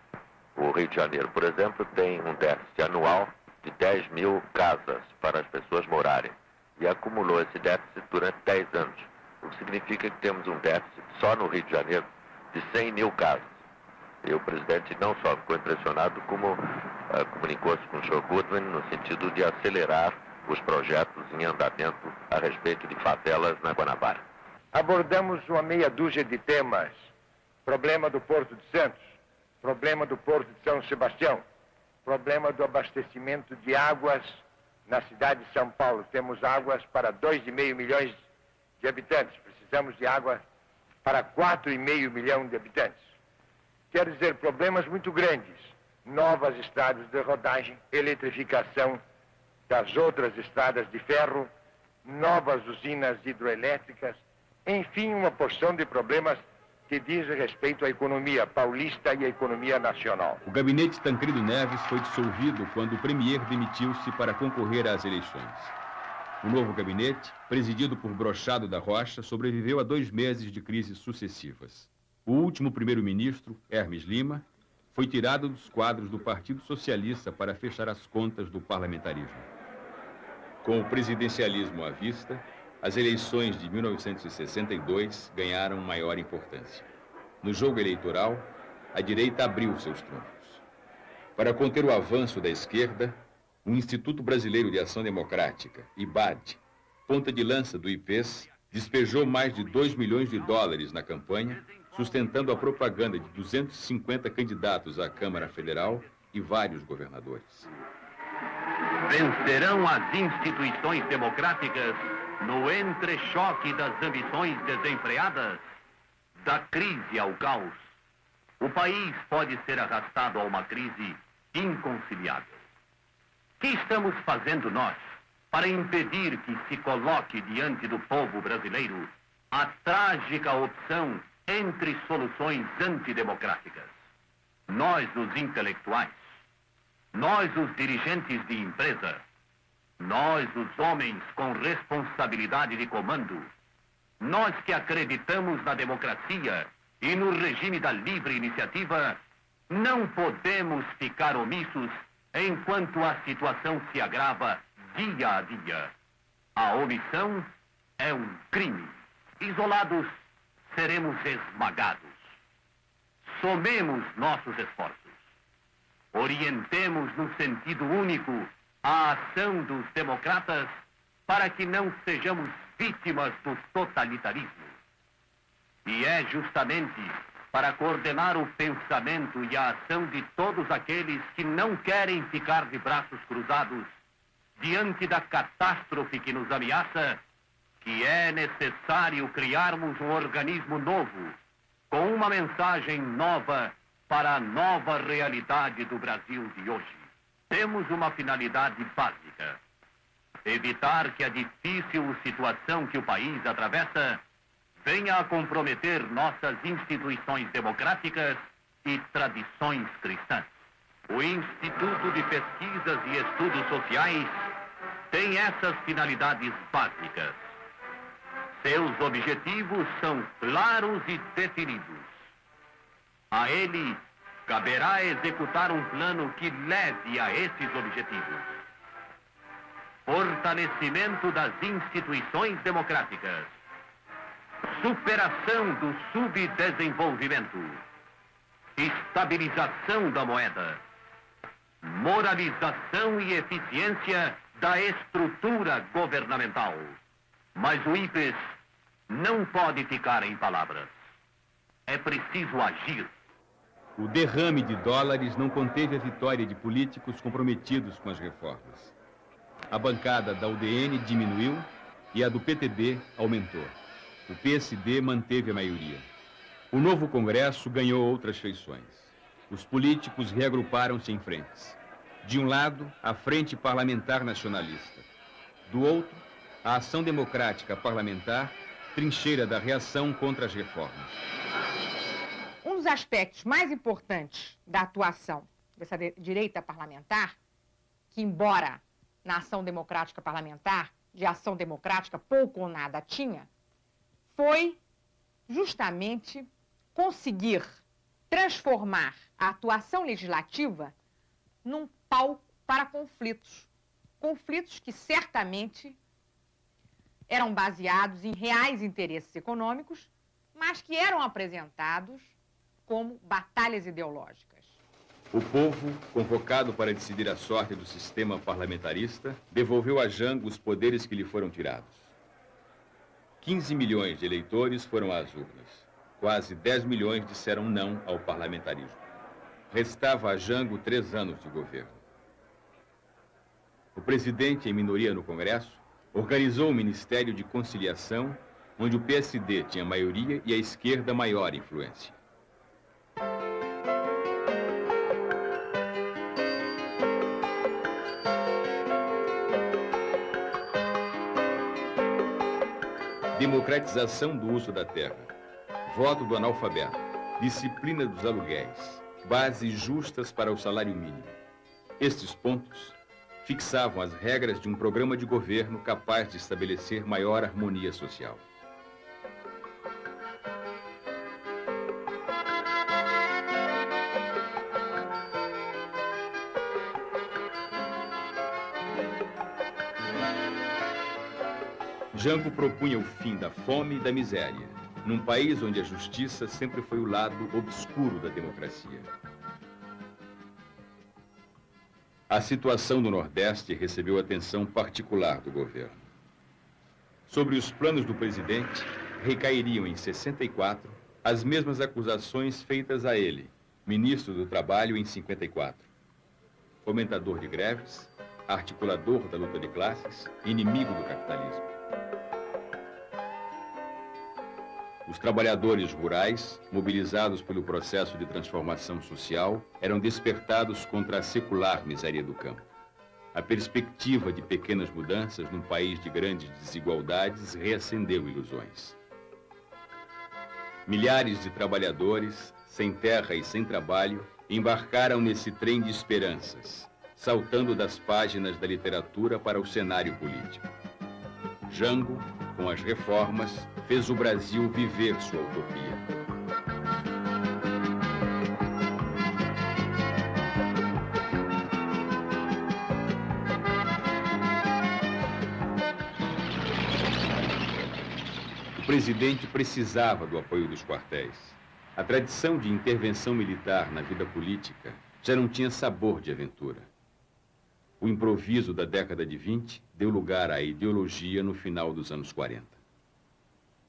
O Rio de Janeiro, por exemplo, tem um déficit anual de 10 mil casas para as pessoas morarem e acumulou esse déficit durante 10 anos, o que significa que temos um déficit só no Rio de Janeiro de 100 mil casas. E o presidente não só ficou impressionado, como comunicou-se com o Sr. Goodwin no sentido de acelerar os projetos em andamento a respeito de favelas na Guanabara. Abordamos uma meia dúzia de temas: problema do Porto de Santos, problema do Porto de São Sebastião, problema do abastecimento de águas na cidade de São Paulo. Temos águas para 2,5 milhões de habitantes. Precisamos de água para 4,5 milhões de habitantes. Quer dizer, problemas muito grandes. Novas estradas de rodagem, eletrificação das outras estradas de ferro, novas usinas hidroelétricas, enfim, uma porção de problemas que diz respeito à economia paulista e à economia nacional. O gabinete Tancredo Neves foi dissolvido quando o premier demitiu-se para concorrer às eleições. O novo gabinete, presidido por Brochado da Rocha, sobreviveu a 2 meses de crises sucessivas. O último primeiro-ministro, Hermes Lima, foi tirado dos quadros do Partido Socialista para fechar as contas do parlamentarismo. Com o presidencialismo à vista, as eleições de 1962 ganharam maior importância. No jogo eleitoral, a direita abriu seus trunfos. Para conter o avanço da esquerda, o Instituto Brasileiro de Ação Democrática, IBAD, ponta de lança do IPES, despejou mais de 2 milhões de dólares na campanha, sustentando a propaganda de 250 candidatos à Câmara Federal e vários governadores. Vencerão as instituições democráticas no entrechoque das ambições desenfreadas, da crise ao caos. O país pode ser arrastado a uma crise inconciliável. O que estamos fazendo nós para impedir que se coloque diante do povo brasileiro a trágica opção entre soluções antidemocráticas? Nós, os intelectuais, nós, os dirigentes de empresa, nós, os homens com responsabilidade de comando, nós que acreditamos na democracia e no regime da livre iniciativa, não podemos ficar omissos enquanto a situação se agrava dia a dia. A omissão é um crime. Isolados, seremos esmagados. Somemos nossos esforços. Orientemos no sentido único a ação dos democratas para que não sejamos vítimas do totalitarismo. E é justamente para coordenar o pensamento e a ação de todos aqueles que não querem ficar de braços cruzados diante da catástrofe que nos ameaça, que é necessário criarmos um organismo novo, com uma mensagem nova para a nova realidade do Brasil de hoje. Temos uma finalidade básica: evitar que a difícil situação que o país atravessa venha a comprometer nossas instituições democráticas e tradições cristãs. O Instituto de Pesquisas e Estudos Sociais tem essas finalidades básicas. Seus objetivos são claros e definidos. A ele caberá executar um plano que leve a esses objetivos: fortalecimento das instituições democráticas, superação do subdesenvolvimento, estabilização da moeda, moralização e eficiência da estrutura governamental. Mas o IPES não pode ficar em palavras. É preciso agir. O derrame de dólares não conteve a vitória de políticos comprometidos com as reformas. A bancada da UDN diminuiu e a do PTB aumentou. O PSD manteve a maioria. O novo Congresso ganhou outras feições. Os políticos reagruparam-se em frentes. De um lado, a Frente Parlamentar Nacionalista. Do outro, a Ação Democrática Parlamentar, trincheira da reação contra as reformas. Um dos aspectos mais importantes da atuação dessa direita parlamentar, que embora na Ação Democrática Parlamentar, de ação democrática pouco ou nada tinha, foi justamente conseguir transformar a atuação legislativa num palco para conflitos. Conflitos que certamente eram baseados em reais interesses econômicos, mas que eram apresentados como batalhas ideológicas. O povo, convocado para decidir a sorte do sistema parlamentarista, devolveu a Jango os poderes que lhe foram tirados. 15 milhões de eleitores foram às urnas. Quase 10 milhões disseram não ao parlamentarismo. Restava a Jango 3 anos de governo. O presidente, em minoria no Congresso, organizou o Ministério de Conciliação, onde o PSD tinha maioria e a esquerda maior influência. Democratização do uso da terra, voto do analfabeto, disciplina dos aluguéis, bases justas para o salário mínimo. Estes pontos fixavam as regras de um programa de governo capaz de estabelecer maior harmonia social. Jango propunha o fim da fome e da miséria, num país onde a justiça sempre foi o lado obscuro da democracia. A situação do Nordeste recebeu atenção particular do governo. Sobre os planos do presidente, recairiam em 64 as mesmas acusações feitas a ele, ministro do Trabalho, em 54. Fomentador de greves, articulador da luta de classes, inimigo do capitalismo. Os trabalhadores rurais, mobilizados pelo processo de transformação social, eram despertados contra a secular miséria do campo. A perspectiva de pequenas mudanças num país de grandes desigualdades reacendeu ilusões. Milhares de trabalhadores, sem terra e sem trabalho, embarcaram nesse trem de esperanças, saltando das páginas da literatura para o cenário político. Jango, com as reformas, fez o Brasil viver sua utopia. O presidente precisava do apoio dos quartéis. A tradição de intervenção militar na vida política já não tinha sabor de aventura. O improviso da década de 20 deu lugar à ideologia no final dos anos 40.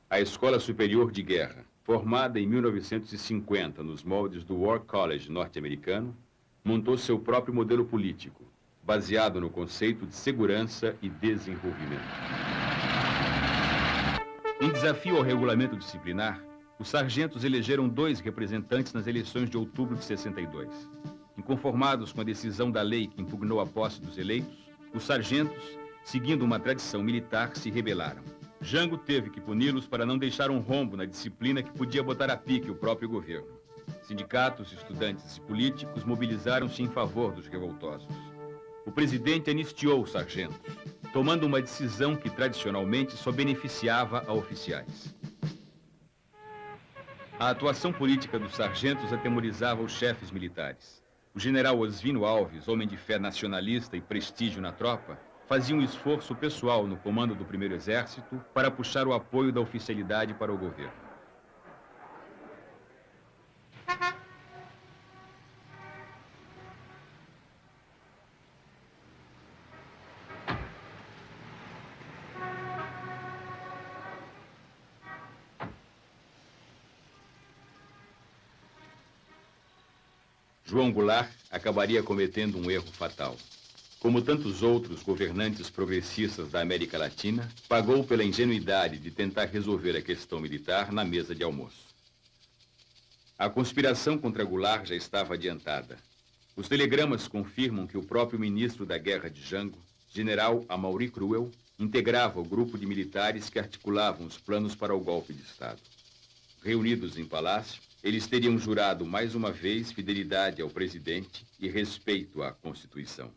A Escola Superior de Guerra, formada em 1950 nos moldes do War College norte-americano, montou seu próprio modelo político, baseado no conceito de segurança e desenvolvimento. Em desafio ao regulamento disciplinar, os sargentos elegeram 2 representantes nas eleições de outubro de 62. Inconformados com a decisão da lei que impugnou a posse dos eleitos, os sargentos, seguindo uma tradição militar, se rebelaram. Jango teve que puni-los para não deixar um rombo na disciplina que podia botar a pique o próprio governo. Sindicatos, estudantes e políticos mobilizaram-se em favor dos revoltosos. O presidente anistiou os sargentos, tomando uma decisão que tradicionalmente só beneficiava a oficiais. A atuação política dos sargentos atemorizava os chefes militares. O general Osvino Alves, homem de fé nacionalista e prestígio na tropa, fazia um esforço pessoal no comando do 1º Exército para puxar o apoio da oficialidade para o governo. João Goulart acabaria cometendo um erro fatal. Como tantos outros governantes progressistas da América Latina, pagou pela ingenuidade de tentar resolver a questão militar na mesa de almoço. A conspiração contra Goulart já estava adiantada. Os telegramas confirmam que o próprio ministro da Guerra de Jango, general Amaury Cruel, integrava o grupo de militares que articulavam os planos para o golpe de Estado. Reunidos em palácio, eles teriam jurado mais uma vez fidelidade ao presidente e respeito à Constituição.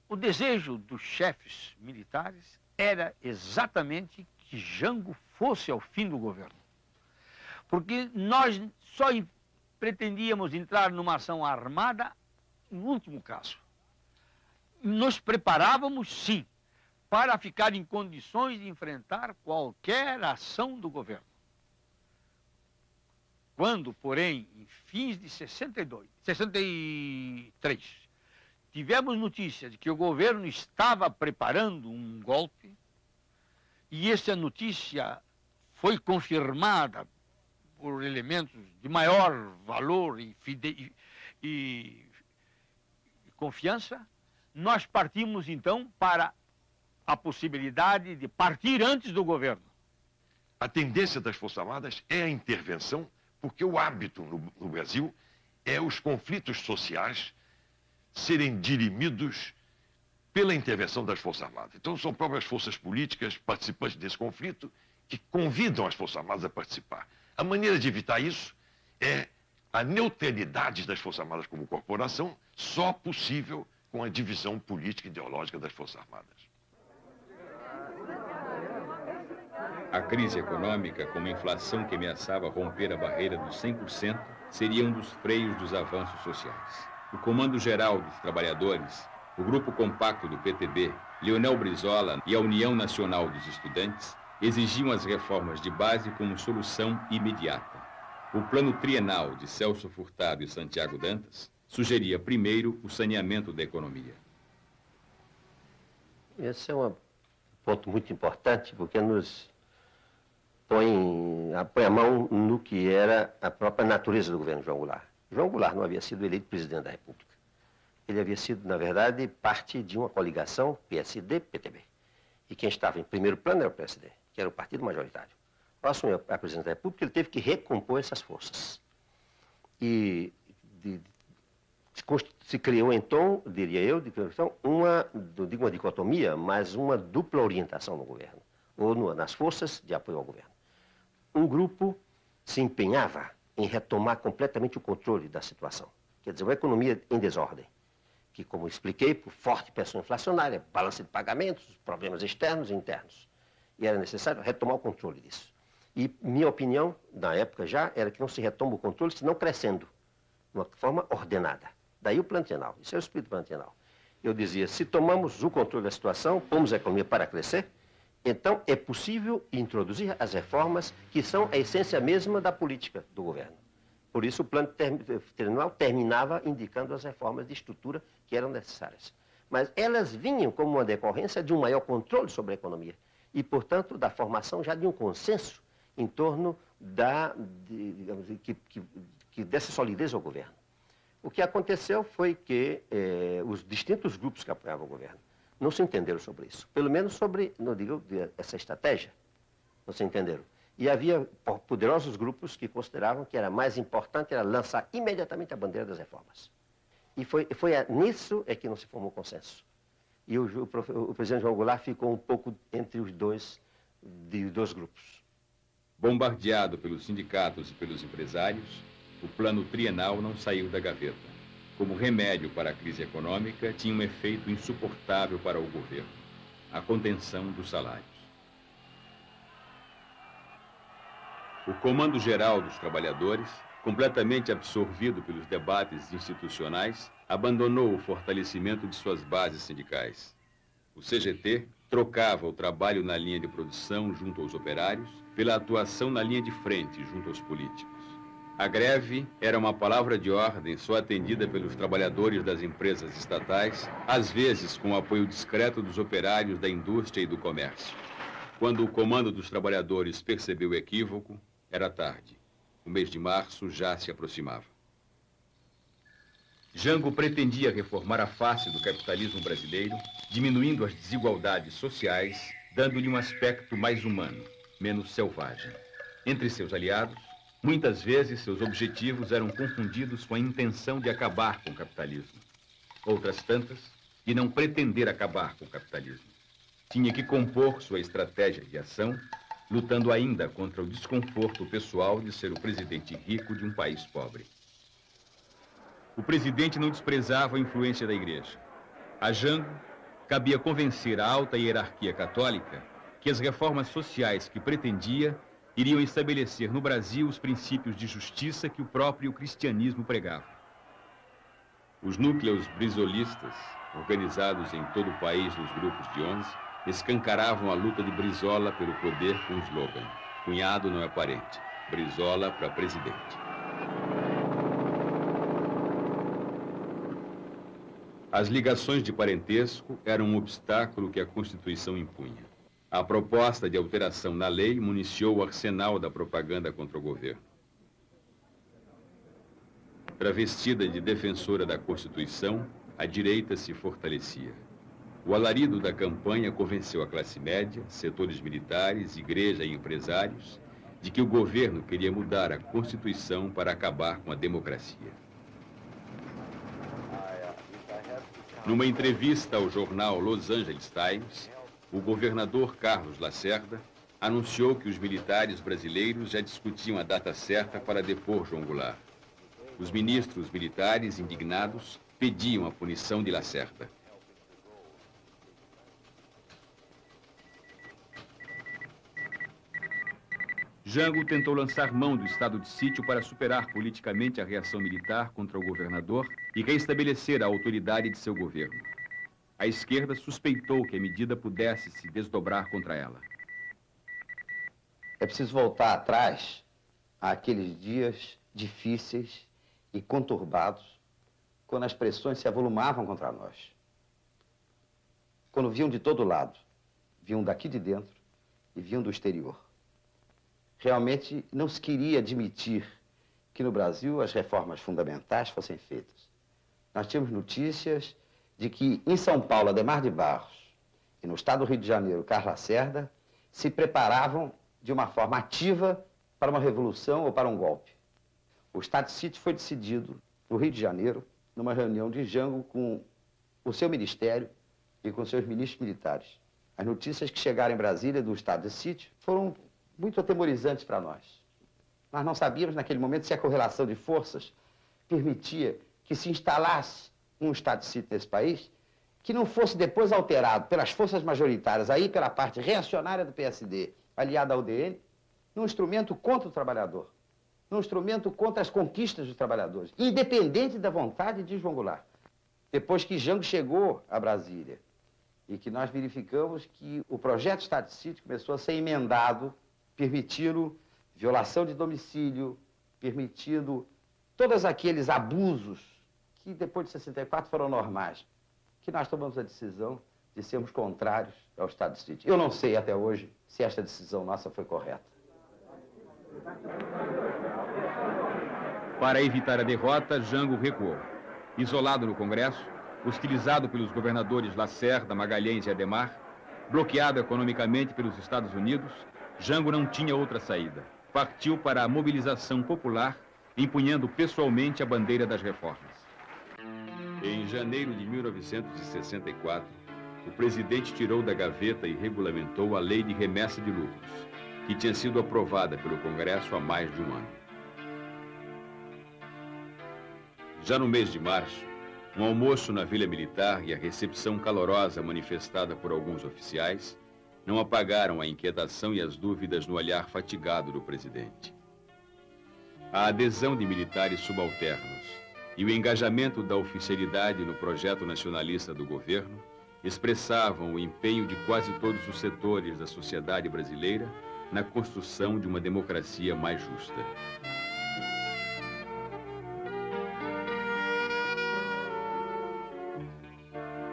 O desejo dos chefes militares era exatamente que Jango fosse ao fim do governo. Porque nós só pretendíamos entrar numa ação armada no último caso. Nos preparávamos, sim, para ficar em condições de enfrentar qualquer ação do governo. Quando, porém, em fins de 63, tivemos notícia de que o governo estava preparando um golpe, e essa notícia foi confirmada por elementos de maior valor e confiança, nós partimos, então, para a possibilidade de partir antes do governo. A tendência das Forças Armadas é a intervenção, porque o hábito no Brasil é os conflitos sociais serem dirimidos pela intervenção das Forças Armadas. Então, são próprias forças políticas participantes desse conflito que convidam as Forças Armadas a participar. A maneira de evitar isso é a neutralidade das Forças Armadas como corporação, só possível com a divisão política e ideológica das Forças Armadas. A crise econômica, com uma inflação que ameaçava romper a barreira dos 100%, seria um dos freios dos avanços sociais. O Comando Geral dos Trabalhadores, o Grupo Compacto do PTB, Leonel Brizola e a União Nacional dos Estudantes exigiam as reformas de base como solução imediata. O plano trienal de Celso Furtado e Santiago Dantas sugeria primeiro o saneamento da economia. Esse é um ponto muito importante, porque nos põe a mão no que era a própria natureza do governo João Goulart. João Goulart não havia sido eleito presidente da República. Ele havia sido, na verdade, parte de uma coligação PSD-PTB. E quem estava em primeiro plano era o PSD, que era o partido majoritário. Ao assumir a presidência da República, ele teve que recompor essas forças. E se criou, então, diria eu, uma dicotomia, mas uma dupla orientação no governo, ou nas forças de apoio ao governo. Um grupo se empenhava em retomar completamente o controle da situação. Quer dizer, uma economia em desordem, que, como expliquei, por forte pressão inflacionária, balança de pagamentos, problemas externos e internos. E era necessário retomar o controle disso. E minha opinião, na época já, era que não se retoma o controle, senão crescendo, de uma forma ordenada. Daí o plano trienal. Isso é o espírito do plano trienal. Eu dizia, se tomamos o controle da situação, pomos a economia para crescer, então é possível introduzir as reformas que são a essência mesma da política do governo. Por isso o plano trienal terminava indicando as reformas de estrutura que eram necessárias. mas elas vinham como uma decorrência de um maior controle sobre a economia e, portanto, da formação já de um consenso em torno dessa solidez ao governo. O que aconteceu foi que os distintos grupos que apoiavam o governo não se entenderam sobre isso, pelo menos sobre, não digo, essa estratégia, não se entenderam. E havia poderosos grupos que consideravam que era mais importante era lançar imediatamente a bandeira das reformas. E foi nisso que não se formou consenso. E o presidente João Goulart ficou um pouco entre os dois grupos. Bombardeado pelos sindicatos e pelos empresários, o plano trienal não saiu da gaveta. Como remédio para a crise econômica, tinha um efeito insuportável para o governo: a contenção dos salários. O Comando Geral dos Trabalhadores, completamente absorvido pelos debates institucionais, abandonou o fortalecimento de suas bases sindicais. O CGT trocava o trabalho na linha de produção junto aos operários pela atuação na linha de frente junto aos políticos. A greve era uma palavra de ordem só atendida pelos trabalhadores das empresas estatais, às vezes com o apoio discreto dos operários da indústria e do comércio. Quando o Comando dos Trabalhadores percebeu o equívoco, era tarde. O mês de março já se aproximava. Jango pretendia reformar a face do capitalismo brasileiro, diminuindo as desigualdades sociais, dando-lhe um aspecto mais humano, menos selvagem. Entre seus aliados, muitas vezes seus objetivos eram confundidos com a intenção de acabar com o capitalismo. Outras tantas, de não pretender acabar com o capitalismo. Tinha que compor sua estratégia de ação, lutando ainda contra o desconforto pessoal de ser o presidente rico de um país pobre. O presidente não desprezava a influência da igreja. A Jango cabia convencer a alta hierarquia católica que as reformas sociais que pretendia iriam estabelecer no Brasil os princípios de justiça que o próprio cristianismo pregava. Os núcleos brizolistas, organizados em todo o país nos grupos de 11, escancaravam a luta de Brizola pelo poder com o slogan: cunhado não é parente, Brizola para presidente. As ligações de parentesco eram um obstáculo que a Constituição impunha. A proposta de alteração na lei municiou o arsenal da propaganda contra o governo. Travestida de defensora da Constituição, a direita se fortalecia. O alarido da campanha convenceu a classe média, setores militares, igreja e empresários de que o governo queria mudar a Constituição para acabar com a democracia. Numa entrevista ao jornal Los Angeles Times, o governador Carlos Lacerda anunciou que os militares brasileiros já discutiam a data certa para depor João Goulart. Os ministros militares, indignados, pediam a punição de Lacerda. Jango tentou lançar mão do estado de sítio para superar politicamente a reação militar contra o governador e reestabelecer a autoridade de seu governo. A esquerda suspeitou que a medida pudesse se desdobrar contra ela. É preciso voltar atrás àqueles dias difíceis e conturbados, quando as pressões se avolumavam contra nós. Quando vinham de todo lado, vinham daqui de dentro e vinham do exterior. Realmente não se queria admitir que no Brasil as reformas fundamentais fossem feitas. Nós tínhamos notícias de que em São Paulo, Adhemar de Barros, e no estado do Rio de Janeiro, Carlos Lacerda, se preparavam de uma forma ativa para uma revolução ou para um golpe. O estado de sítio foi decidido no Rio de Janeiro, numa reunião de Jango com o seu ministério e com seus ministros militares. As notícias que chegaram em Brasília do estado de sítio foram muito atemorizantes para nós. Nós não sabíamos naquele momento se a correlação de forças permitia que se instalasse um estado de sítio nesse país que não fosse depois alterado pelas forças majoritárias, aí pela parte reacionária do PSD, aliada ao UDN, num instrumento contra o trabalhador, num instrumento contra as conquistas dos trabalhadores, independente da vontade de João Goulart. Depois que Jango chegou a Brasília e que nós verificamos que o projeto de estado de sítio começou a ser emendado, permitindo violação de domicílio, permitindo todos aqueles abusos que depois de 64 foram normais, que nós tomamos a decisão de sermos contrários ao estado de sítio. Eu não sei até hoje se esta decisão nossa foi correta. Para evitar a derrota, Jango recuou. Isolado no Congresso, hostilizado pelos governadores Lacerda, Magalhães e Adhemar, bloqueado economicamente pelos Estados Unidos, Jango não tinha outra saída. Partiu para a mobilização popular, empunhando pessoalmente a bandeira das reformas. Em janeiro de 1964, o presidente tirou da gaveta e regulamentou a Lei de Remessa de Lucros, que tinha sido aprovada pelo Congresso há mais de um ano. Já no mês de março, um almoço na Vila Militar e a recepção calorosa manifestada por alguns oficiais não apagaram a inquietação e as dúvidas no olhar fatigado do presidente. A adesão de militares subalternos e o engajamento da oficialidade no projeto nacionalista do governo expressavam o empenho de quase todos os setores da sociedade brasileira na construção de uma democracia mais justa.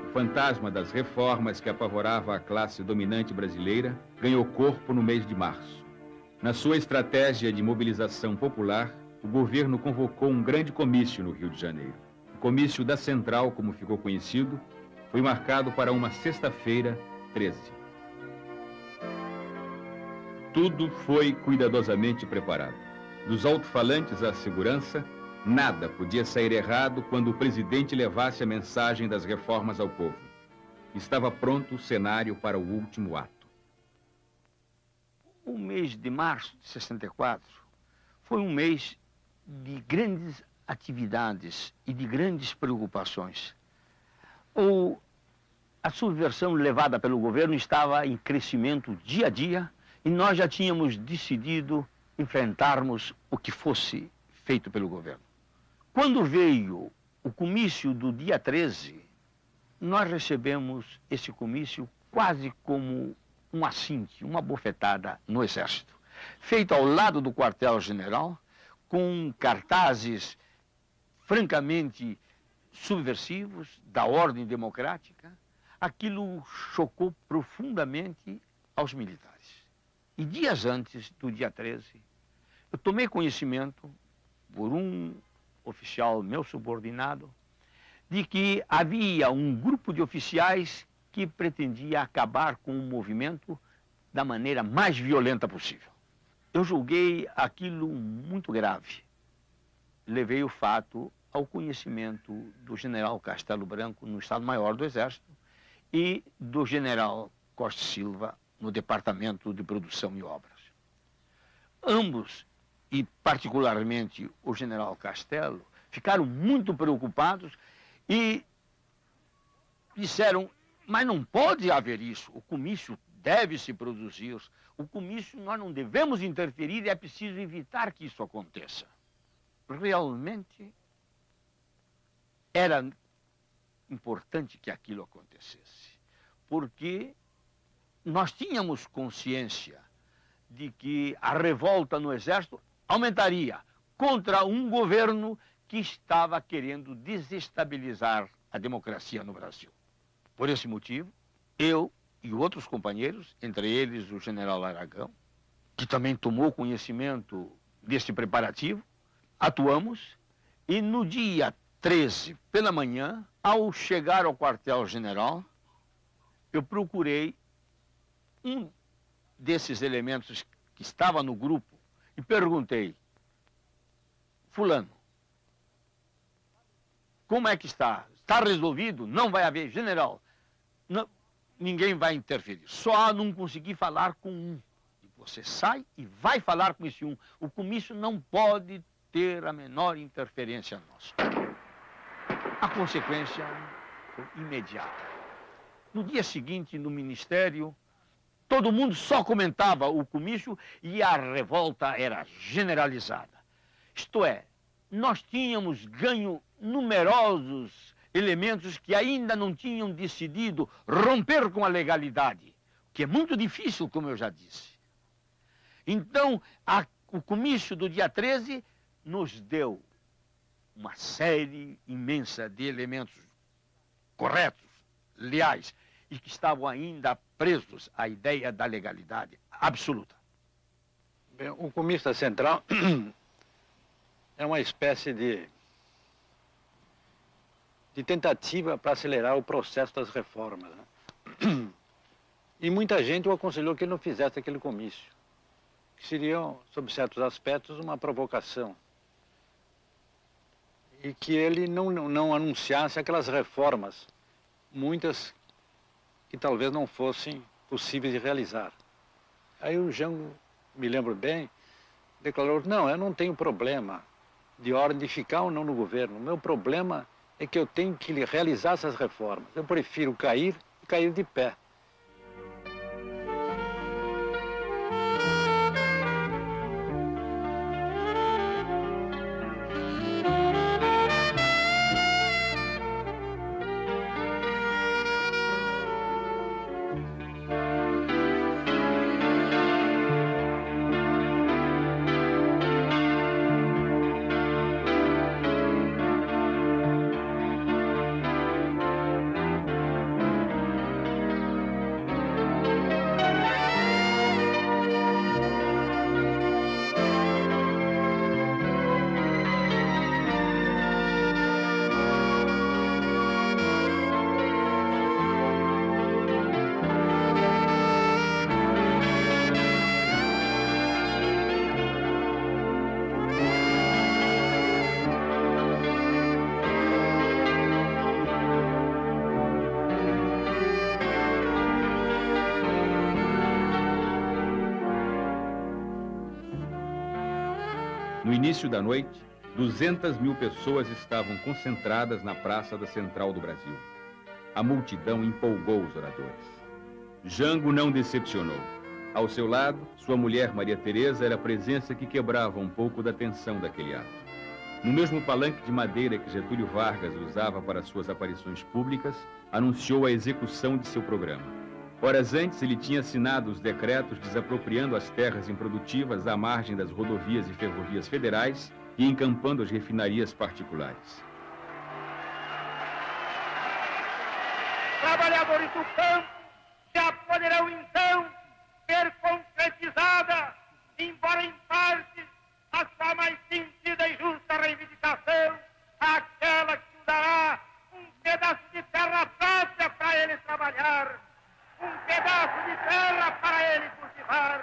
O fantasma das reformas que apavorava a classe dominante brasileira ganhou corpo no mês de março. Na sua estratégia de mobilização popular, o governo convocou um grande comício no Rio de Janeiro. O comício da Central, como ficou conhecido, foi marcado para uma sexta-feira, 13. Tudo foi cuidadosamente preparado. Dos alto-falantes à segurança, nada podia sair errado quando o presidente levasse a mensagem das reformas ao povo. Estava pronto o cenário para o último ato. O mês de março de 64 foi um mês de grandes atividades e de grandes preocupações. A subversão levada pelo governo estava em crescimento dia a dia e nós já tínhamos decidido enfrentarmos o que fosse feito pelo governo. Quando veio o comício do dia 13, nós recebemos esse comício quase como um assinte, uma bofetada no Exército, feito ao lado do quartel-general, com cartazes francamente subversivos da ordem democrática. Aquilo chocou profundamente aos militares. E dias antes do dia 13, eu tomei conhecimento, por um oficial meu subordinado, de que havia um grupo de oficiais que pretendia acabar com o movimento da maneira mais violenta possível. Eu julguei aquilo muito grave. Levei o fato ao conhecimento do general Castelo Branco no Estado-Maior do Exército e do general Costa Silva no Departamento de Produção e Obras. Ambos, e particularmente o general Castelo, ficaram muito preocupados e disseram: mas não pode haver isso, o comício deve se produzir, o comício nós não devemos interferir e é preciso evitar que isso aconteça. Realmente era importante que aquilo acontecesse, porque nós tínhamos consciência de que a revolta no Exército aumentaria contra um governo que estava querendo desestabilizar a democracia no Brasil. Por esse motivo, eu e outros companheiros, entre eles o general Aragão, que também tomou conhecimento deste preparativo, atuamos e no dia 13, pela manhã, ao chegar ao quartel-general, eu procurei um desses elementos que estava no grupo e perguntei: fulano, como é que está? Está resolvido? Não vai haver? General, não, ninguém vai interferir. Só não consegui falar com um. Você sai e vai falar com esse um. O comício não pode ter a menor interferência nossa. A consequência foi imediata. No dia seguinte, no Ministério, todo mundo só comentava o comício e a revolta era generalizada. Isto é, nós tínhamos ganho numerosos elementos que ainda não tinham decidido romper com a legalidade, que é muito difícil, como eu já disse. Então, o comício do dia 13 nos deu uma série imensa de elementos corretos, leais e que estavam ainda presos à ideia da legalidade absoluta. Bem, o Comista Central é uma espécie de tentativa para acelerar o processo das reformas, né? E muita gente o aconselhou que ele não fizesse aquele comício, que seria, sob certos aspectos, uma provocação. E que ele não anunciasse aquelas reformas, muitas que talvez não fossem possíveis de realizar. Aí o Jango, me lembro bem, declarou: não, eu não tenho problema de ordem de ficar ou não no governo. O meu problema é que eu tenho que realizar essas reformas. Eu prefiro cair e cair de pé. No início da noite, 200.000 pessoas estavam concentradas na Praça da Central do Brasil. A multidão empolgou os oradores. Jango não decepcionou. Ao seu lado, sua mulher Maria Teresa era a presença que quebrava um pouco da tensão daquele ato. No mesmo palanque de madeira que Getúlio Vargas usava para suas aparições públicas, anunciou a execução de seu programa. Horas antes, ele tinha assinado os decretos desapropriando as terras improdutivas à margem das rodovias e ferrovias federais e encampando as refinarias particulares. Trabalhadores do campo já poderão então ter concretizada, embora em parte, a sua mais sentida e justa reivindicação, aquela que dará um pedaço de terra própria para ele trabalhar, um pedaço de terra para ele cultivar.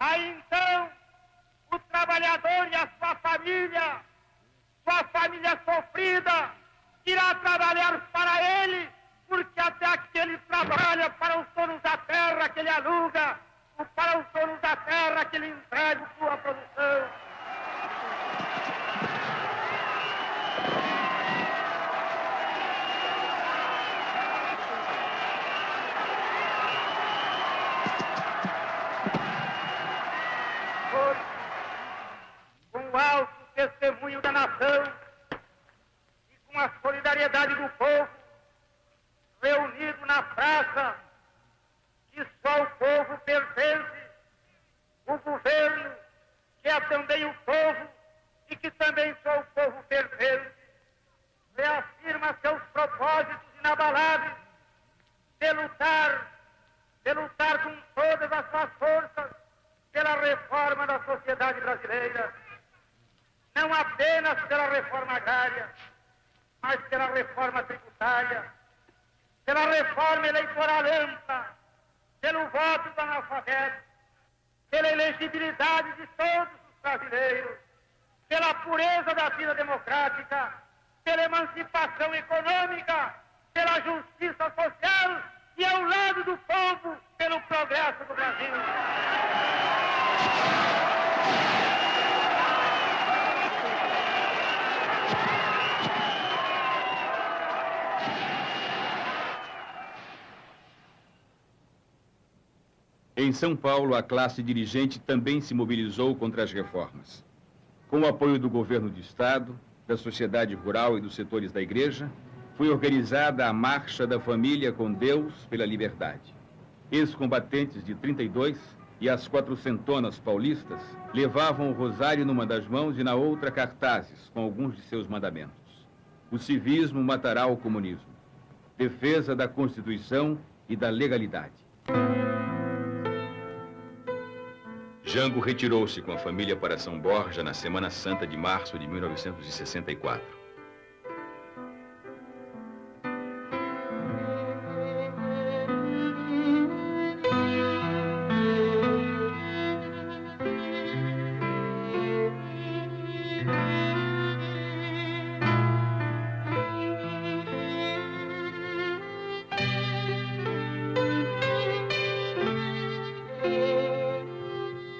Aí então, o trabalhador e a sua família sofrida, irá trabalhar para ele, porque até aqui ele trabalha para os donos da terra que ele aluga, ou para os donos da terra que ele entrega sua produção. Com o alto testemunho da nação e com a solidariedade do povo, reunido na praça que só o povo pertence, o governo, que é também o povo e que também só o povo pertence, reafirma seus propósitos inabaláveis de lutar com todas as suas forças pela reforma da sociedade brasileira. Não apenas pela reforma agrária, mas pela reforma tributária, pela reforma eleitoral ampla, pelo voto do analfabeto, pela elegibilidade de todos os brasileiros, pela pureza da vida democrática, pela emancipação econômica, pela justiça social e ao lado do povo, pelo progresso do Brasil. Em São Paulo, a classe dirigente também se mobilizou contra as reformas. Com o apoio do governo do Estado, da sociedade rural e dos setores da igreja, foi organizada a Marcha da Família com Deus pela Liberdade. Ex-combatentes de 32 e as 400 paulistas levavam o rosário numa das mãos e na outra cartazes com alguns de seus mandamentos. O civismo matará o comunismo. defesa da Constituição e da legalidade. Jango retirou-se com a família para São Borja na Semana Santa de março de 1964.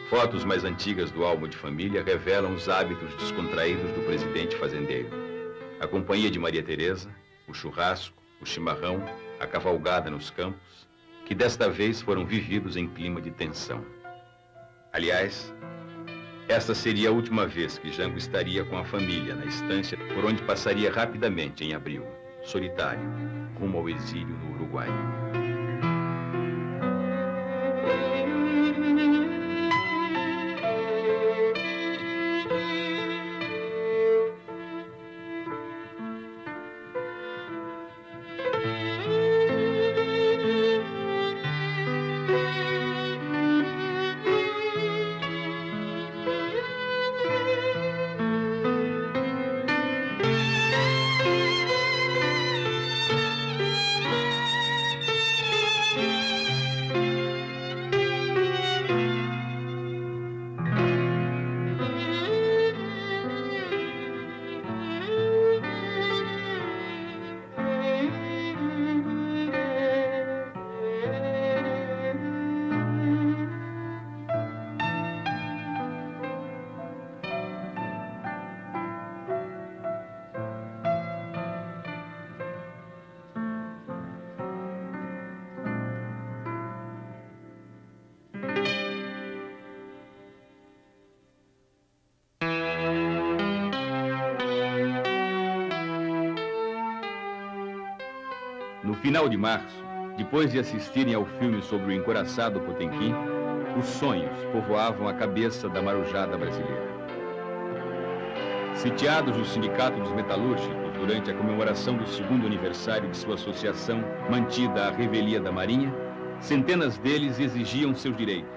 Fotos mais antigas do álbum de família revelam os hábitos descontraídos do presidente fazendeiro. A companhia de Maria Teresa, o churrasco, o chimarrão, a cavalgada nos campos, que desta vez foram vividos em clima de tensão. Aliás, esta seria a última vez que Jango estaria com a família na estância por onde passaria rapidamente em abril, solitário, rumo ao exílio no Uruguai. No final de março, depois de assistirem ao filme sobre o encouraçado Potemkin, os sonhos povoavam a cabeça da marujada brasileira. Sitiados no Sindicato dos Metalúrgicos durante a comemoração do 2º aniversário de sua associação mantida à revelia da Marinha, centenas deles exigiam seus direitos: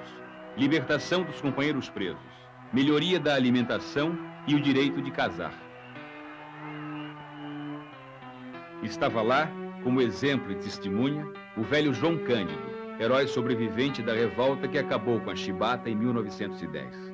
libertação dos companheiros presos, melhoria da alimentação e o direito de casar. Estava lá, como exemplo e testemunha, o velho João Cândido, herói sobrevivente da revolta que acabou com a chibata em 1910.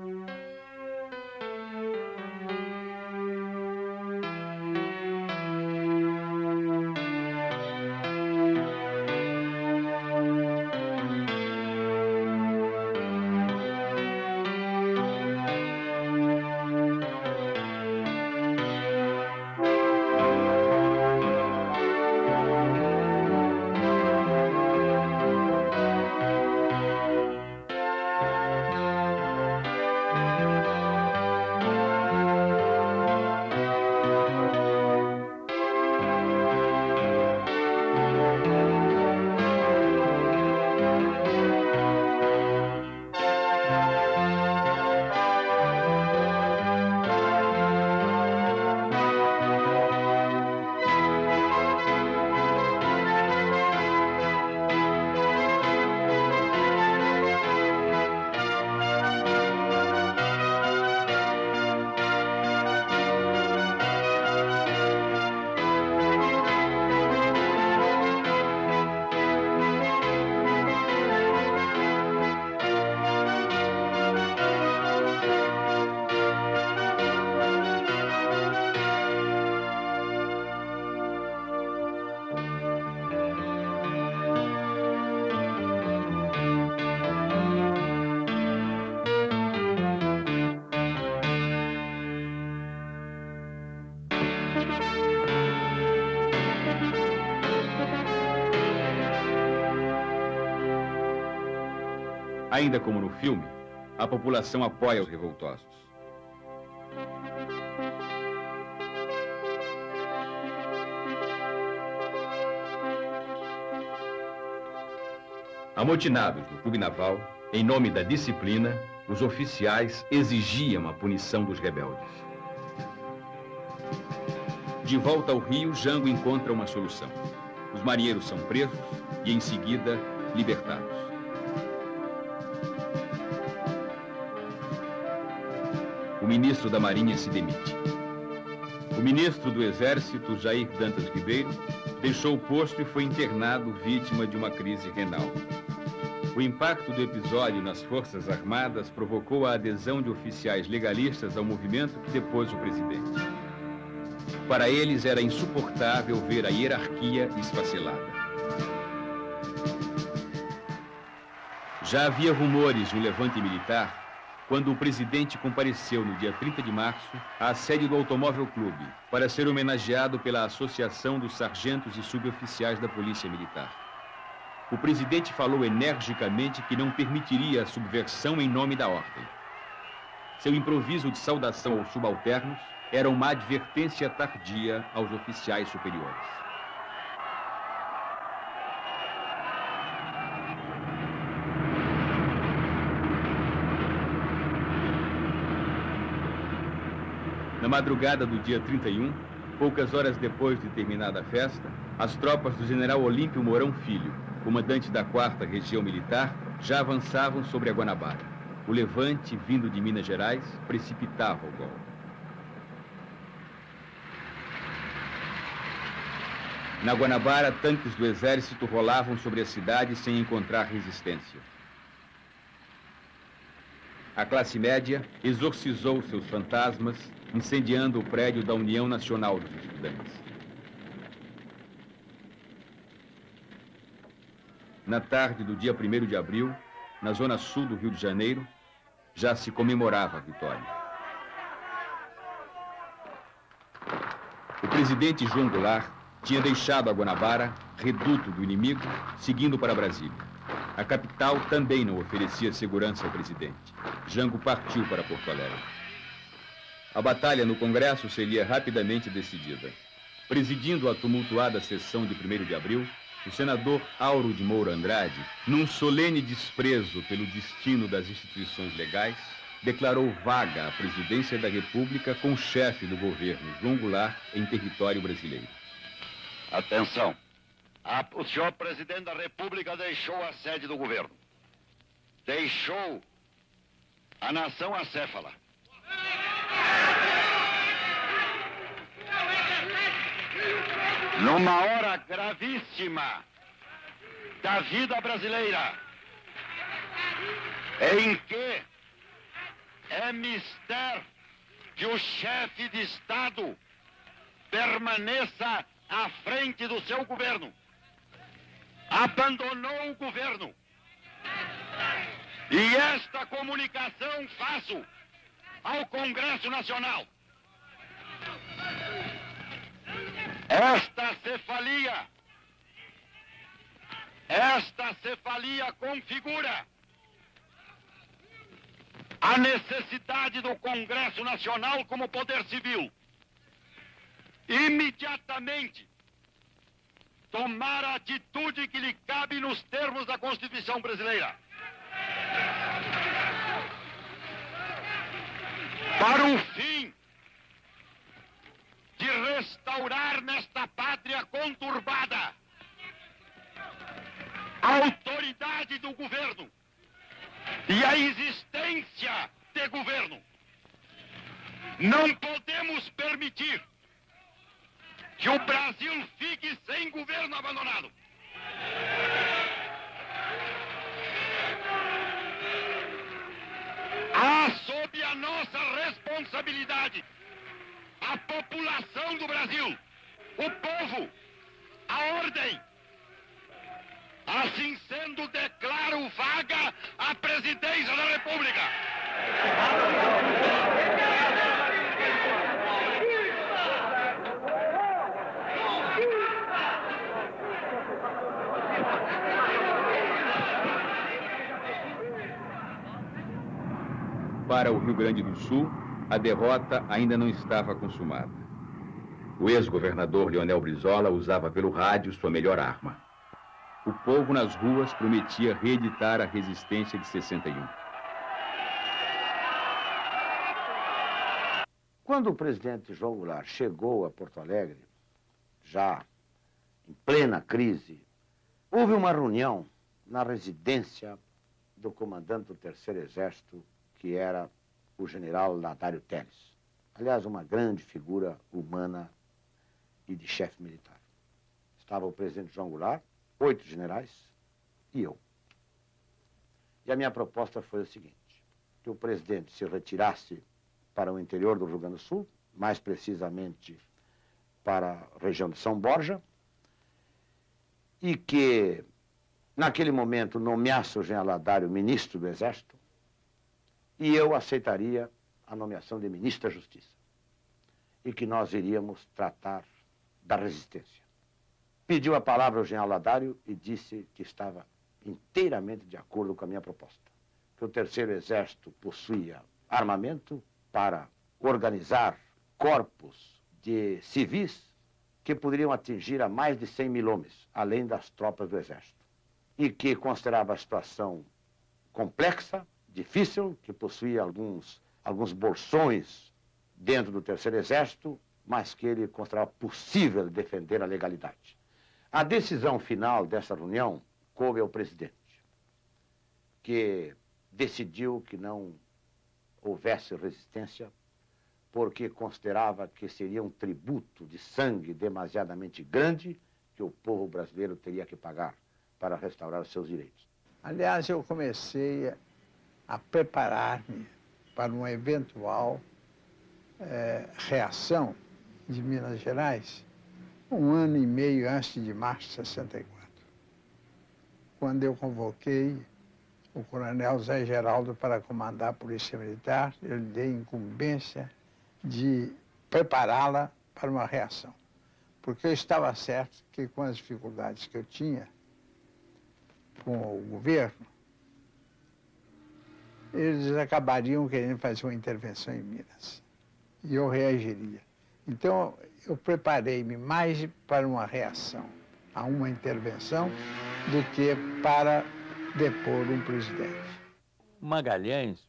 Ainda como no filme, a população apoia os revoltosos. Amotinados no clube naval, em nome da disciplina, os oficiais exigiam a punição dos rebeldes. De volta ao Rio, Jango encontra uma solução. Os marinheiros são presos e, em seguida, libertados. O ministro da Marinha se demite. O ministro do Exército, Jair Dantas Ribeiro, deixou o posto e foi internado vítima de uma crise renal. O impacto do episódio nas Forças Armadas provocou a adesão de oficiais legalistas ao movimento que depôs o presidente. Para eles era insuportável ver a hierarquia esfacelada. Já havia rumores de um levante militar quando o presidente compareceu no dia 30 de março à sede do Automóvel Clube para ser homenageado pela Associação dos Sargentos e Suboficiais da Polícia Militar. O presidente falou energicamente que não permitiria a subversão em nome da ordem. Seu improviso de saudação aos subalternos era uma advertência tardia aos oficiais superiores. Na madrugada do dia 31, poucas horas depois de terminada a festa, as tropas do general Olímpio Mourão Filho, comandante da 4ª Região Militar, já avançavam sobre a Guanabara. O levante, vindo de Minas Gerais, precipitava o golpe. Na Guanabara, tanques do exército rolavam sobre a cidade sem encontrar resistência. A classe média exorcizou seus fantasmas, incendiando o prédio da União Nacional dos Estudantes. Na tarde do dia 1º de abril, na zona sul do Rio de Janeiro, já se comemorava a vitória. O presidente João Goulart tinha deixado a Guanabara, reduto do inimigo, seguindo para Brasília. A capital também não oferecia segurança ao presidente. Jango partiu para Porto Alegre. A batalha no Congresso seria rapidamente decidida. Presidindo a tumultuada sessão de 1º de abril, o senador Auro de Moura Andrade, num solene desprezo pelo destino das instituições legais, declarou vaga a presidência da República com o chefe do governo, João Goulart, em território brasileiro. Atenção. O senhor presidente da República deixou a sede do governo. Deixou a nação acéfala. Numa hora gravíssima da vida brasileira, em que é mister que o chefe de Estado permaneça à frente do seu governo. Abandonou o governo. E esta comunicação faço ao Congresso Nacional. Esta cefalia configura a necessidade do Congresso Nacional como poder civil imediatamente tomar a atitude que lhe cabe nos termos da Constituição brasileira. Para o fim de restaurar nesta pátria conturbada a autoridade do governo e a existência de governo. Não podemos permitir que o Brasil fique sem governo abandonado. Há sob a nossa responsabilidade a população do Brasil, o povo, a ordem. Assim sendo, declaro vaga a presidência da República. Para o Rio Grande do Sul, a derrota ainda não estava consumada. O ex-governador Leonel Brizola usava pelo rádio sua melhor arma. O povo nas ruas prometia reeditar a resistência de 61. Quando o presidente João Goulart chegou a Porto Alegre, já em plena crise, houve uma reunião na residência do comandante do Terceiro Exército, que era o general Ladário Telles. Aliás, uma grande figura humana e de chefe militar. Estava o presidente João Goulart, 8 generais e eu. E a minha proposta foi a seguinte: que o presidente se retirasse para o interior do Rio Grande do Sul, mais precisamente para a região de São Borja, e que, naquele momento, nomeasse o general Ladário ministro do Exército, e eu aceitaria a nomeação de ministro da Justiça, e que nós iríamos tratar da resistência. Pediu a palavra ao general Ladário e disse que estava inteiramente de acordo com a minha proposta, que o Terceiro Exército possuía armamento para organizar corpos de civis que poderiam atingir a mais de 100 mil homens, além das tropas do Exército, e que considerava a situação complexa, difícil, que possuía alguns bolsões dentro do Terceiro Exército, mas que ele considerava possível defender a legalidade. A decisão final dessa reunião coube ao presidente, que decidiu que não houvesse resistência, porque considerava que seria um tributo de sangue demasiadamente grande que o povo brasileiro teria que pagar para restaurar os seus direitos. Aliás, eu comecei a preparar-me para uma eventual reação de Minas Gerais 1 ano e meio antes de março de 64, quando eu convoquei o coronel Zé Geraldo para comandar a Polícia Militar. Eu lhe dei incumbência de prepará-la para uma reação, porque eu estava certo que, com as dificuldades que eu tinha com o governo, eles acabariam querendo fazer uma intervenção em Minas, e eu reagiria. Então, eu preparei-me mais para uma reação a uma intervenção do que para depor um presidente. Magalhães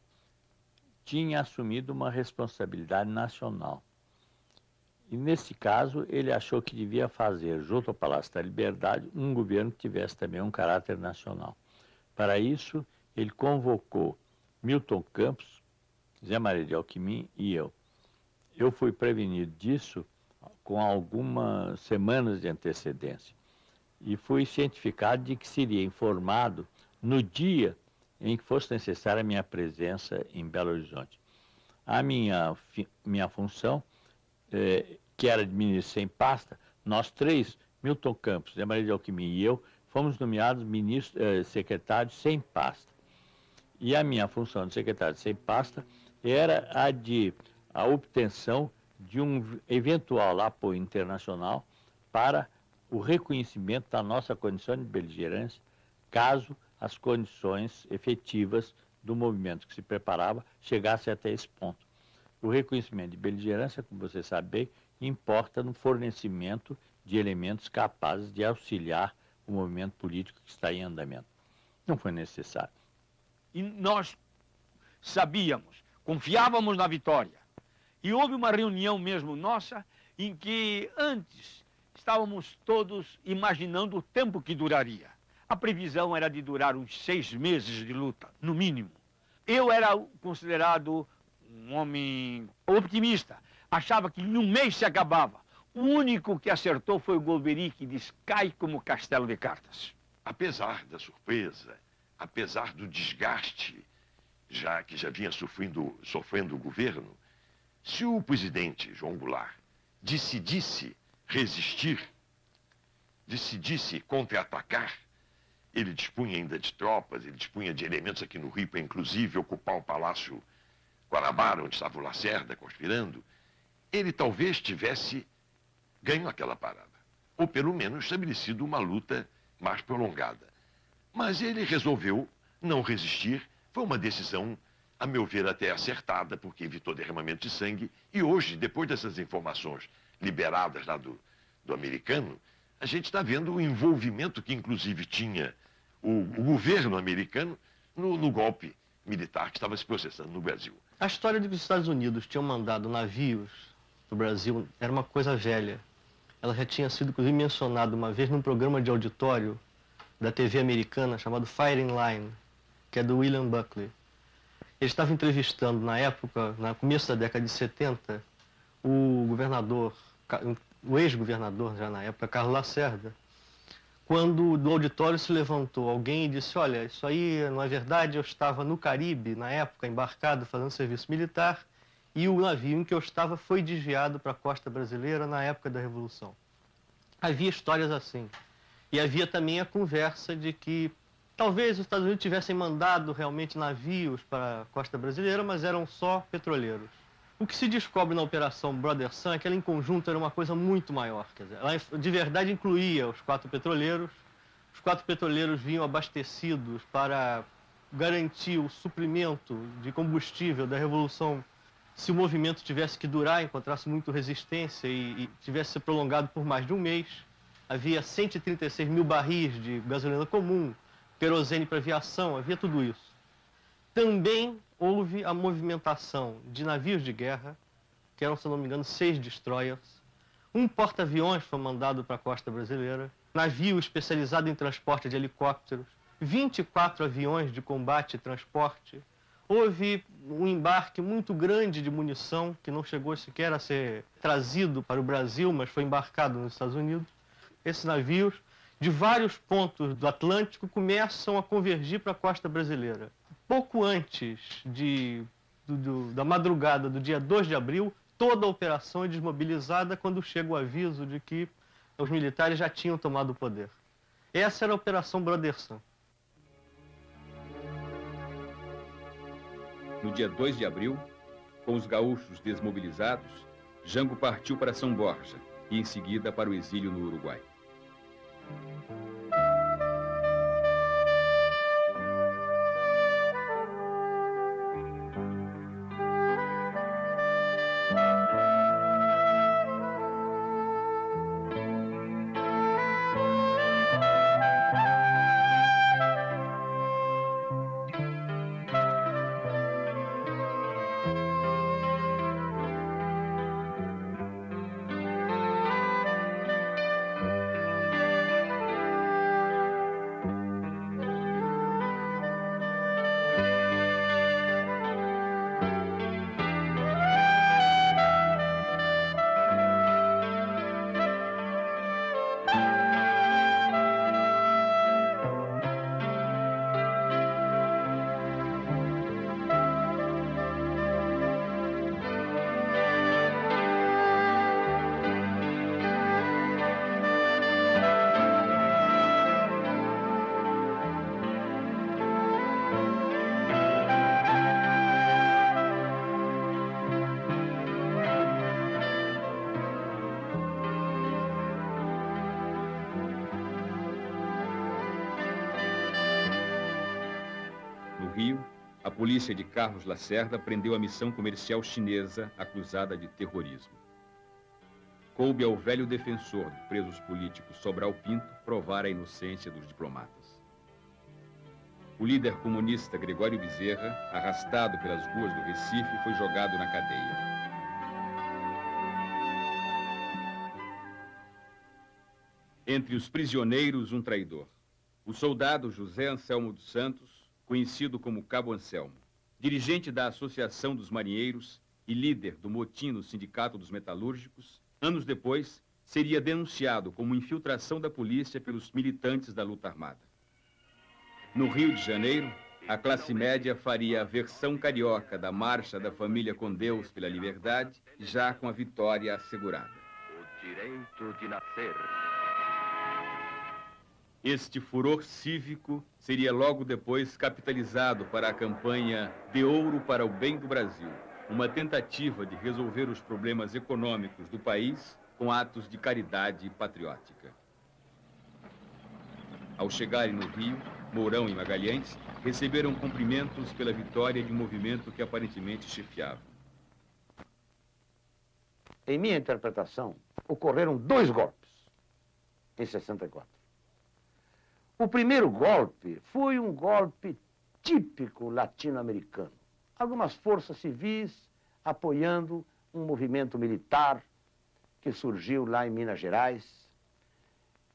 tinha assumido uma responsabilidade nacional. E, nesse caso, ele achou que devia fazer, junto ao Palácio da Liberdade, um governo que tivesse também um caráter nacional. Para isso, ele convocou Milton Campos, Zé Maria de Alckmin e eu. Eu fui prevenido disso com algumas semanas de antecedência e fui cientificado de que seria informado no dia em que fosse necessária a minha presença em Belo Horizonte. A minha função, que era de ministro sem pasta, nós três, Milton Campos, Zé Maria de Alckmin e eu, fomos nomeados secretários sem pasta. E a minha função de secretário sem pasta era a obtenção de um eventual apoio internacional para o reconhecimento da nossa condição de beligerância, caso as condições efetivas do movimento que se preparava chegassem até esse ponto. O reconhecimento de beligerância, como você sabe bem, importa no fornecimento de elementos capazes de auxiliar o movimento político que está em andamento. Não foi necessário. E nós sabíamos, confiávamos na vitória. E houve uma reunião mesmo nossa em que antes estávamos todos imaginando o tempo que duraria. A previsão era de durar uns 6 meses de luta, no mínimo. Eu era considerado um homem optimista. Achava que em 1 mês se acabava. O único que acertou foi o Golbery, que disse: cai como castelo de cartas. Apesar da surpresa, apesar do desgaste que já vinha sofrendo o governo, se o presidente João Goulart decidisse resistir, decidisse contra-atacar, ele dispunha ainda de tropas, ele dispunha de elementos aqui no Rio para, inclusive, ocupar o Palácio Guanabara, onde estava o Lacerda conspirando, ele talvez tivesse ganho aquela parada, ou pelo menos estabelecido uma luta mais prolongada. Mas ele resolveu não resistir. Foi uma decisão, a meu ver, até acertada, porque evitou derramamento de sangue. E hoje, depois dessas informações liberadas lá do americano, a gente está vendo o envolvimento que, inclusive, tinha o governo americano no golpe militar que estava se processando no Brasil. A história de que os Estados Unidos tinham mandado navios para o Brasil era uma coisa velha. ela já tinha sido, inclusive, mencionada uma vez num programa de auditório da TV americana chamado Firing Line, que é do William Buckley. Ele estava entrevistando, na época, no começo da década de 70, o governador, o ex-governador, já na época, Carlos Lacerda, quando do auditório se levantou alguém e disse: olha, isso aí não é verdade, eu estava no Caribe, na época, embarcado, fazendo serviço militar, e o navio em que eu estava foi desviado para a costa brasileira na época da Revolução. Havia histórias assim. E havia também a conversa de que talvez os Estados Unidos tivessem mandado realmente navios para a costa brasileira, mas eram só petroleiros. O que se descobre na Operação Brother Sun é que ela em conjunto era uma coisa muito maior. Quer dizer, ela de verdade incluía os 4 petroleiros. Os 4 petroleiros vinham abastecidos para garantir o suprimento de combustível da Revolução se o movimento tivesse que durar, encontrasse muito resistência e tivesse se prolongado por mais de um mês. Havia 136 mil barris de gasolina comum, querosene para aviação, havia tudo isso. Também houve a movimentação de navios de guerra, que eram, se não me engano, 6 destroyers. Um porta-aviões foi mandado para a costa brasileira, navio especializado em transporte de helicópteros, 24 aviões de combate e transporte. Houve um embarque muito grande de munição, que não chegou sequer a ser trazido para o Brasil, mas foi embarcado nos Estados Unidos. Esses navios, de vários pontos do Atlântico, começam a convergir para a costa brasileira. Pouco antes da madrugada do dia 2 de abril, toda a operação é desmobilizada quando chega o aviso de que os militares já tinham tomado o poder. Essa era a Operação Brother Sun. No dia 2 de abril, com os gaúchos desmobilizados, Jango partiu para São Borja e, em seguida, para o exílio no Uruguai. Rio, a polícia de Carlos Lacerda prendeu a missão comercial chinesa acusada de terrorismo. Coube ao velho defensor de presos políticos Sobral Pinto provar a inocência dos diplomatas. O líder comunista Gregório Bezerra, arrastado pelas ruas do Recife, foi jogado na cadeia. Entre os prisioneiros, um traidor. O soldado José Anselmo dos Santos, conhecido como Cabo Anselmo, dirigente da Associação dos Marinheiros e líder do motim no Sindicato dos Metalúrgicos, anos depois, seria denunciado como infiltração da polícia pelos militantes da luta armada. No Rio de Janeiro, a classe média faria a versão carioca da Marcha da Família com Deus pela Liberdade, já com a vitória assegurada. O direito de nascer. Este furor cívico seria logo depois capitalizado para a campanha De Ouro para o Bem do Brasil, uma tentativa de resolver os problemas econômicos do país com atos de caridade patriótica. Ao chegarem no Rio, Mourão e Magalhães receberam cumprimentos pela vitória de um movimento que aparentemente chefiava. Em minha interpretação, ocorreram 2 golpes em 64. O primeiro golpe foi um golpe típico latino-americano. Algumas forças civis apoiando um movimento militar que surgiu lá em Minas Gerais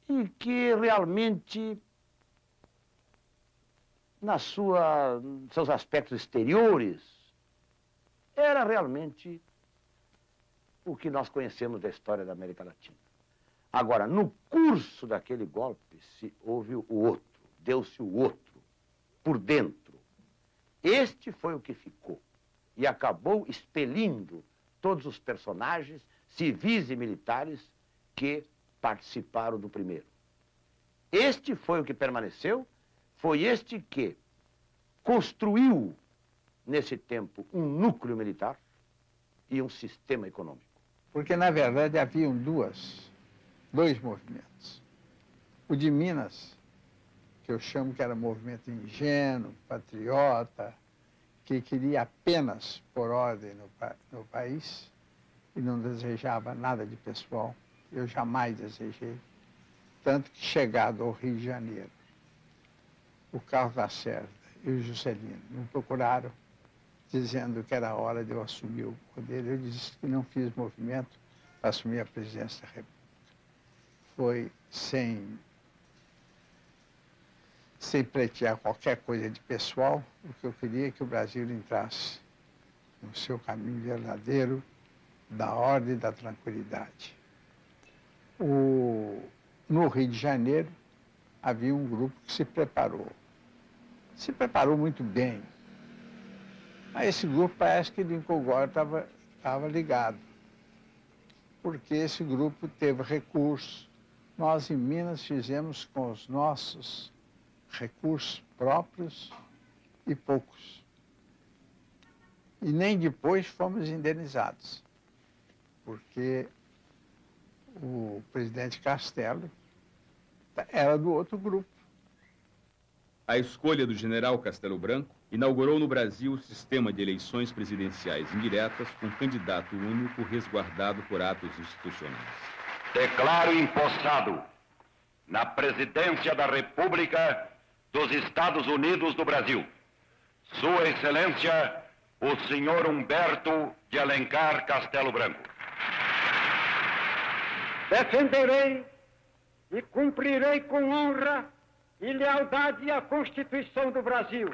e que realmente, seus aspectos exteriores, era realmente o que nós conhecemos da história da América Latina. Agora, no curso daquele golpe, houve o outro, deu-se o outro, por dentro. Este foi o que ficou e acabou expelindo todos os personagens, civis e militares, que participaram do primeiro. Este foi o que permaneceu, foi este que construiu, nesse tempo, um núcleo militar e um sistema econômico. Porque, na verdade, haviam dois movimentos. O de Minas, que eu chamo que era movimento ingênuo, patriota, que queria apenas pôr ordem no país e não desejava nada de pessoal. Eu jamais desejei. Tanto que, chegado ao Rio de Janeiro, o Carlos Lacerda e o Juscelino me procuraram, dizendo que era hora de eu assumir o poder. Eu disse que não fiz movimento para assumir a presidência da República. Foi sem pleitear qualquer coisa de pessoal, o que eu queria é que o Brasil entrasse no seu caminho verdadeiro da ordem e da tranquilidade. No Rio de Janeiro, havia um grupo que se preparou muito bem. Mas esse grupo parece que Lincoln Gore estava ligado, porque esse grupo teve recursos. Nós, em Minas, fizemos com os nossos recursos próprios e poucos. E nem depois fomos indenizados, porque o presidente Castelo era do outro grupo. A escolha do general Castelo Branco inaugurou no Brasil o sistema de eleições presidenciais indiretas com candidato único resguardado por atos institucionais. Declaro empossado na presidência da República dos Estados Unidos do Brasil, Sua Excelência, o senhor Humberto de Alencar Castelo Branco. Defenderei e cumprirei com honra e lealdade à Constituição do Brasil.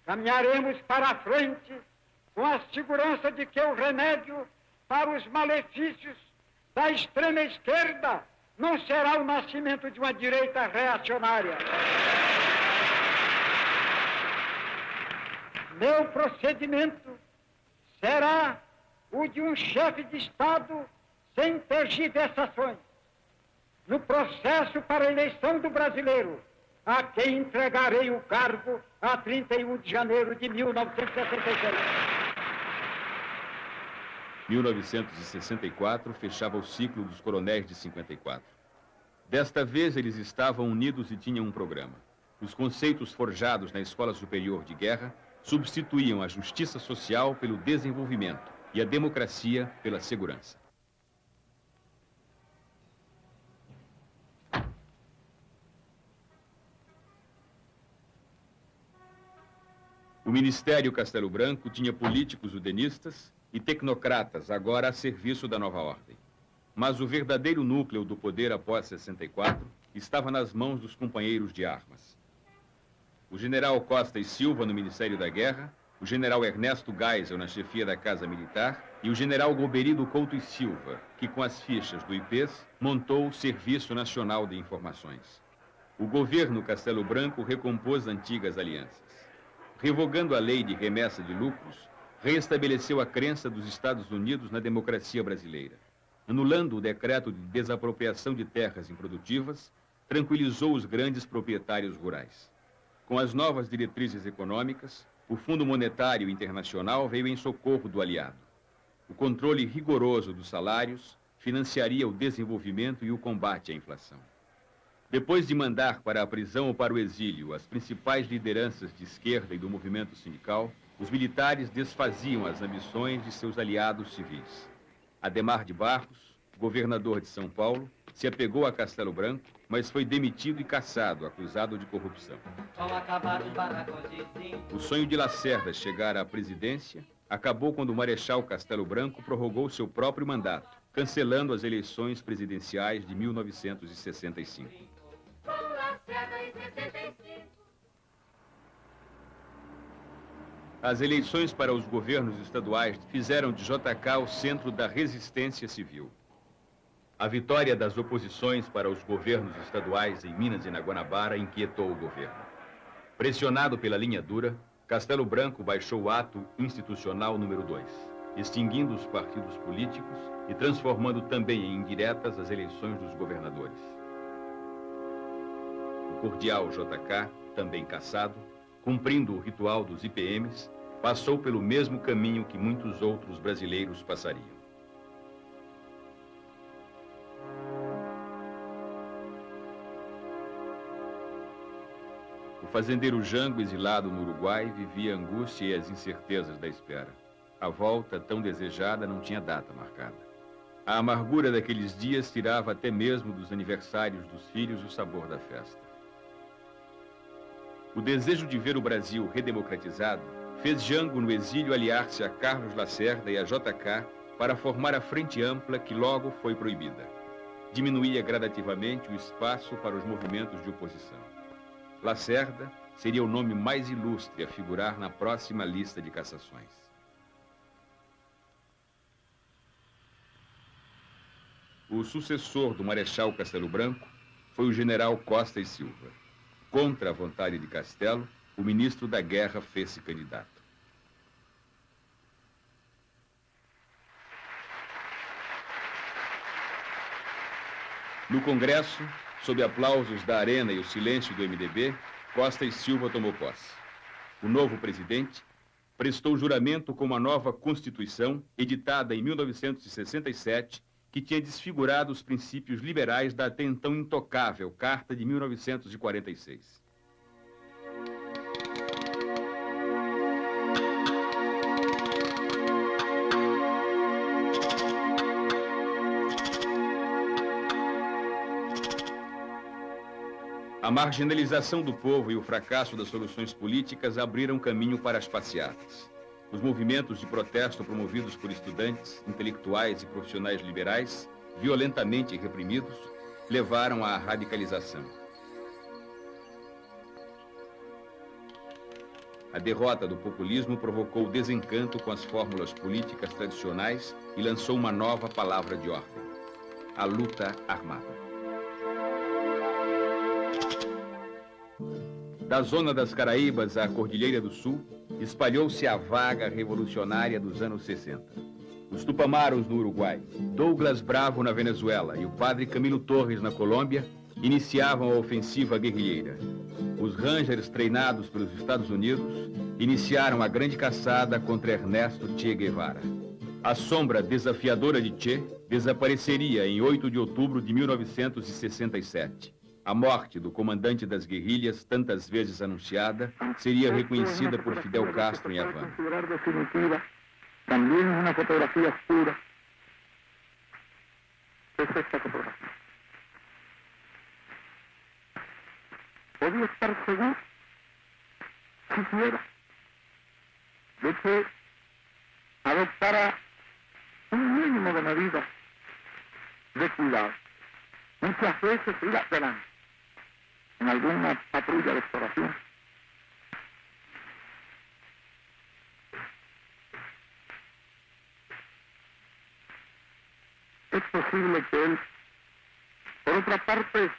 Caminharemos para a frente com a segurança de que o remédio para os malefícios da extrema esquerda não será o nascimento de uma direita reacionária. Meu procedimento será o de um chefe de Estado sem tergiversações, no processo para a eleição do brasileiro, a quem entregarei o cargo a 31 de janeiro de 1966. 1964 fechava o ciclo dos coronéis de 54. Desta vez, eles estavam unidos e tinham um programa. Os conceitos forjados na Escola Superior de Guerra substituíam a justiça social pelo desenvolvimento e a democracia pela segurança. O Ministério Castelo Branco tinha políticos udenistas e tecnocratas, agora a serviço da nova ordem. Mas o verdadeiro núcleo do poder após 64 estava nas mãos dos companheiros de armas. O general Costa e Silva no Ministério da Guerra, o general Ernesto Geisel na chefia da Casa Militar e o general Goberido Couto e Silva, que com as fichas do IPES montou o Serviço Nacional de Informações. O governo Castelo Branco recompôs antigas alianças. Revogando a lei de remessa de lucros, reestabeleceu a crença dos Estados Unidos na democracia brasileira. Anulando o decreto de desapropriação de terras improdutivas, tranquilizou os grandes proprietários rurais. Com as novas diretrizes econômicas, o Fundo Monetário Internacional veio em socorro do aliado. O controle rigoroso dos salários financiaria o desenvolvimento e o combate à inflação. Depois de mandar para a prisão ou para o exílio as principais lideranças de esquerda e do movimento sindical, os militares desfaziam as ambições de seus aliados civis. Adhemar de Barros, governador de São Paulo, se apegou a Castelo Branco, mas foi demitido e cassado, acusado de corrupção. O sonho de Lacerda chegar à presidência acabou quando o Marechal Castelo Branco prorrogou seu próprio mandato, cancelando as eleições presidenciais de 1965. As eleições para os governos estaduais fizeram de JK o centro da resistência civil. A vitória das oposições para os governos estaduais em Minas e na Guanabara inquietou o governo. Pressionado pela linha dura, Castelo Branco baixou o ato institucional número 2, extinguindo os partidos políticos e transformando também em indiretas as eleições dos governadores. O cordial JK, também cassado, cumprindo o ritual dos IPMs, passou pelo mesmo caminho que muitos outros brasileiros passariam. O fazendeiro Jango, exilado no Uruguai, vivia a angústia e as incertezas da espera. A volta, tão desejada, não tinha data marcada. A amargura daqueles dias tirava até mesmo dos aniversários dos filhos o sabor da festa. O desejo de ver o Brasil redemocratizado fez Jango, no exílio, aliar-se a Carlos Lacerda e a JK para formar a Frente Ampla, que logo foi proibida. Diminuía gradativamente o espaço para os movimentos de oposição. Lacerda seria o nome mais ilustre a figurar na próxima lista de cassações. O sucessor do Marechal Castelo Branco foi o general Costa e Silva. Contra a vontade de Castelo, o ministro da Guerra fez-se candidato. No Congresso, sob aplausos da Arena e o silêncio do MDB, Costa e Silva tomou posse. O novo presidente prestou juramento com uma nova Constituição, editada em 1967, que tinha desfigurado os princípios liberais da até então intocável Carta de 1946. A marginalização do povo e o fracasso das soluções políticas abriram caminho para as passeatas. Os movimentos de protesto promovidos por estudantes, intelectuais e profissionais liberais, violentamente reprimidos, levaram à radicalização. A derrota do populismo provocou desencanto com as fórmulas políticas tradicionais e lançou uma nova palavra de ordem: a luta armada. Da zona das Caraíbas à Cordilheira do Sul, espalhou-se a vaga revolucionária dos anos 60. Os Tupamaros no Uruguai, Douglas Bravo na Venezuela e o padre Camilo Torres na Colômbia iniciavam a ofensiva guerrilheira. Os Rangers, treinados pelos Estados Unidos, iniciaram a grande caçada contra Ernesto Che Guevara. A sombra desafiadora de Che desapareceria em 8 de outubro de 1967. A morte do comandante das guerrilhas, tantas vezes anunciada, seria reconhecida por Fidel Castro em Havana. También una fotografía oscura. Es esta fotografía. Podía estar seguro, siquiera, de que adoptara un mínimo de medidas de cuidado. Muchas veces ir adelante en alguna patrulla de exploración. Es posible que él, por otra parte,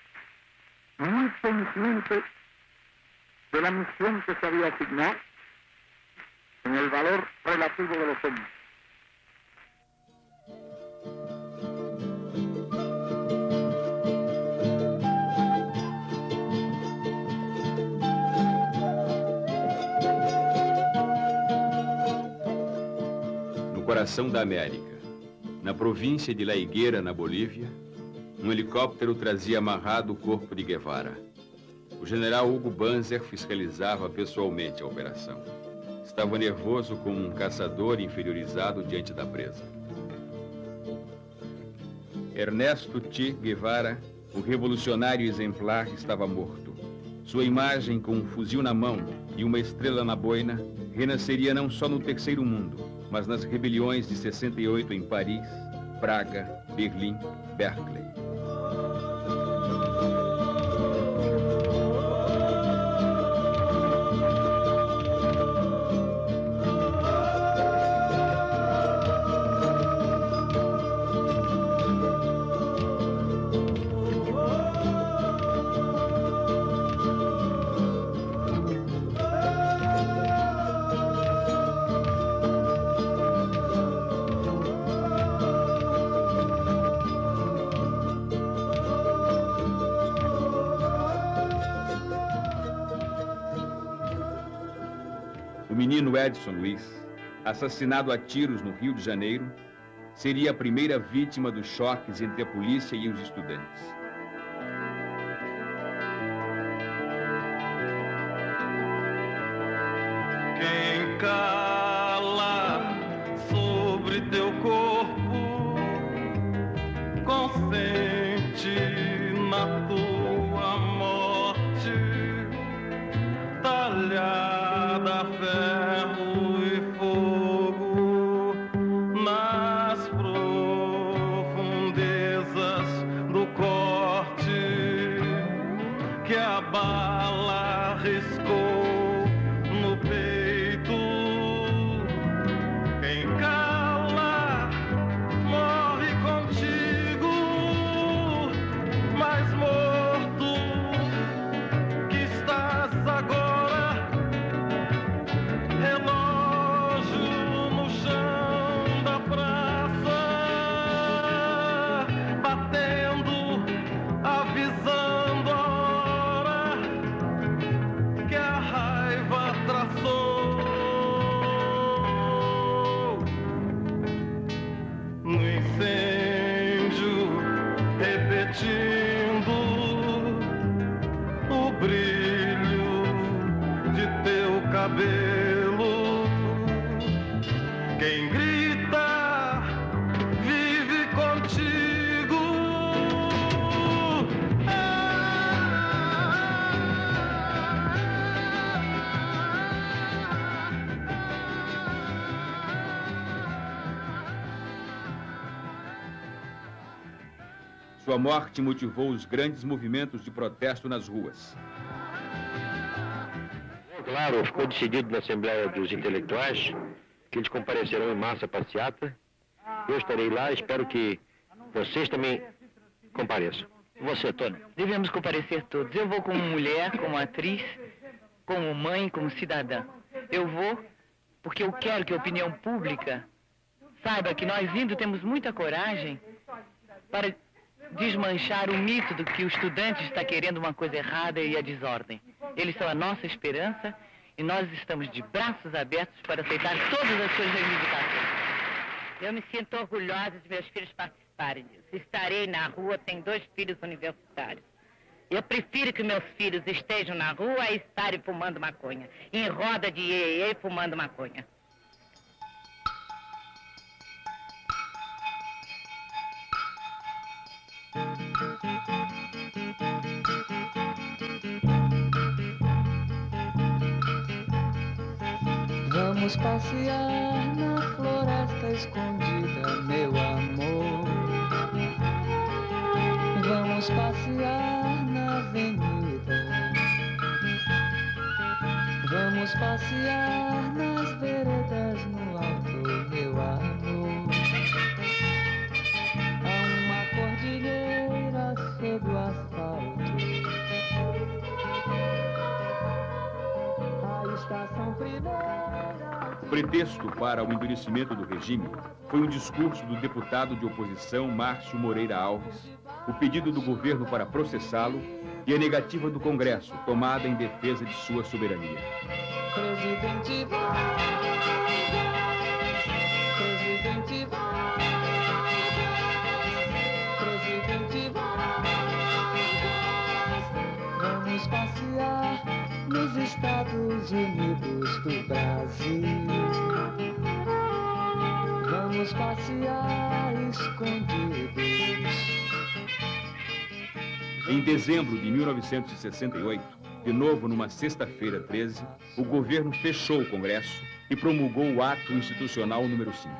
muy consciente de la misión que se había asignado, en el valor relativo de los hombres. No coração da América, na província de La Higuera, na Bolívia, um helicóptero trazia amarrado o corpo de Guevara. O general Hugo Banzer fiscalizava pessoalmente a operação. Estava nervoso como um caçador inferiorizado diante da presa. Ernesto Che Guevara, o revolucionário exemplar, estava morto. Sua imagem, com um fuzil na mão e uma estrela na boina, renasceria não só no Terceiro Mundo, mas nas rebeliões de 68 em Paris, Praga, Berlim, Berkeley. O menino Edson Luiz, assassinado a tiros no Rio de Janeiro, seria a primeira vítima dos choques entre a polícia e os estudantes. Quem cala sobre teu corpo consente na tua morte, talhada a ferro e fogo nas profundezas do corte que a bala riscou no peito. Quem cala morre contigo, mais morto que estás agora, relógio no chão da praça, batendo, avisando a hora que a raiva traçou. No incêndio, repetindo o brilho de teu cabelo. Quem grita vive contigo. Sua morte motivou os grandes movimentos de protesto nas ruas. Claro, ficou decidido na Assembleia dos Intelectuais que eles comparecerão em massa à passeata. Eu estarei lá, espero que vocês também compareçam. Você, Tony? Devemos comparecer todos. Eu vou como mulher, como atriz, como mãe, como cidadã. Eu vou porque eu quero que a opinião pública saiba que nós indo temos muita coragem para desmanchar o mito do que o estudante está querendo uma coisa errada e a desordem. Eles são a nossa esperança e nós estamos de braços abertos para aceitar todas as suas reivindicações. Eu me sinto orgulhosa de meus filhos participarem disso. Estarei na rua, tenho 2 filhos universitários. Eu prefiro que meus filhos estejam na rua a estarem fumando maconha, em roda de iê fumando maconha. Vamos passear na floresta escondida, meu amor. Vamos passear na avenida. Vamos passear nas veredas no alto, meu amor. Há uma cordilheira sob o asfalto. A estação primeira. O pretexto para o endurecimento do regime foi um discurso do deputado de oposição Márcio Moreira Alves, o pedido do governo para processá-lo e a negativa do Congresso, tomada em defesa de sua soberania. Presidente Vargas, Presidente Vargas, Presidente Vargas, vamos passear nos Estados Unidos do Brasil. vamos passear escondidos. Em dezembro de 1968, de novo numa sexta-feira 13, o governo fechou o Congresso e promulgou o Ato Institucional número 5.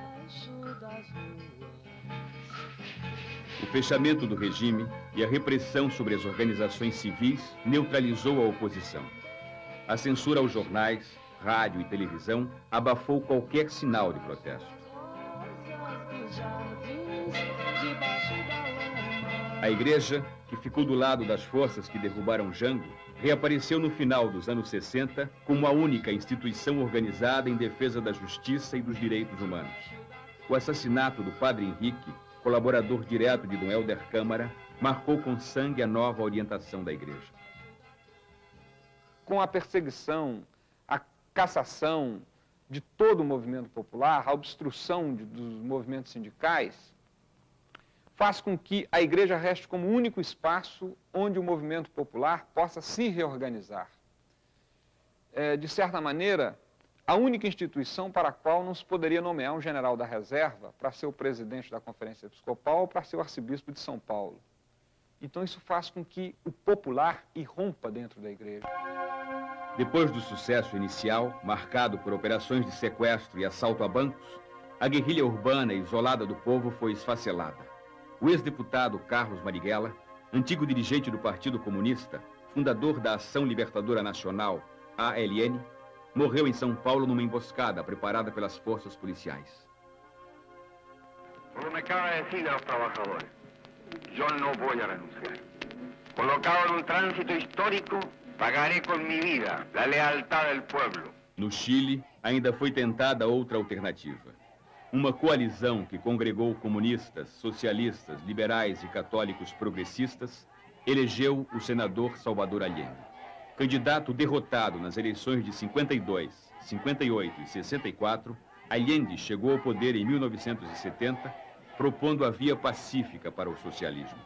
O fechamento do regime e a repressão sobre as organizações civis neutralizou a oposição. A censura aos jornais, rádio e televisão abafou qualquer sinal de protesto. A igreja, que ficou do lado das forças que derrubaram Jango, reapareceu no final dos anos 60 como a única instituição organizada em defesa da justiça e dos direitos humanos. O assassinato do padre Henrique, colaborador direto de Dom Helder Câmara, marcou com sangue a nova orientação da igreja. Com a perseguição, a cassação de todo o movimento popular, a obstrução dos movimentos sindicais, faz com que a igreja reste como o único espaço onde o movimento popular possa se reorganizar. De certa maneira, a única instituição para a qual não se poderia nomear um general da reserva para ser o presidente da Conferência Episcopal ou para ser o arcebispo de São Paulo. Então isso faz com que o popular irrompa dentro da igreja. Depois do sucesso inicial, marcado por operações de sequestro e assalto a bancos, a guerrilha urbana isolada do povo foi esfacelada. O ex-deputado Carlos Marighella, antigo dirigente do Partido Comunista, fundador da Ação Libertadora Nacional, ALN, morreu em São Paulo numa emboscada preparada pelas forças policiais. Como me acaba de decir a los trabajadores, yo no voy a renunciar. Colocado en un tránsito histórico, pagaré con mi vida la lealtad del pueblo. No Chile, ainda foi tentada outra alternativa. Uma coalizão que congregou comunistas, socialistas, liberais e católicos progressistas elegeu o senador Salvador Allende. Candidato derrotado nas eleições de 52, 58 e 64, Allende chegou ao poder em 1970, propondo a via pacífica para o socialismo.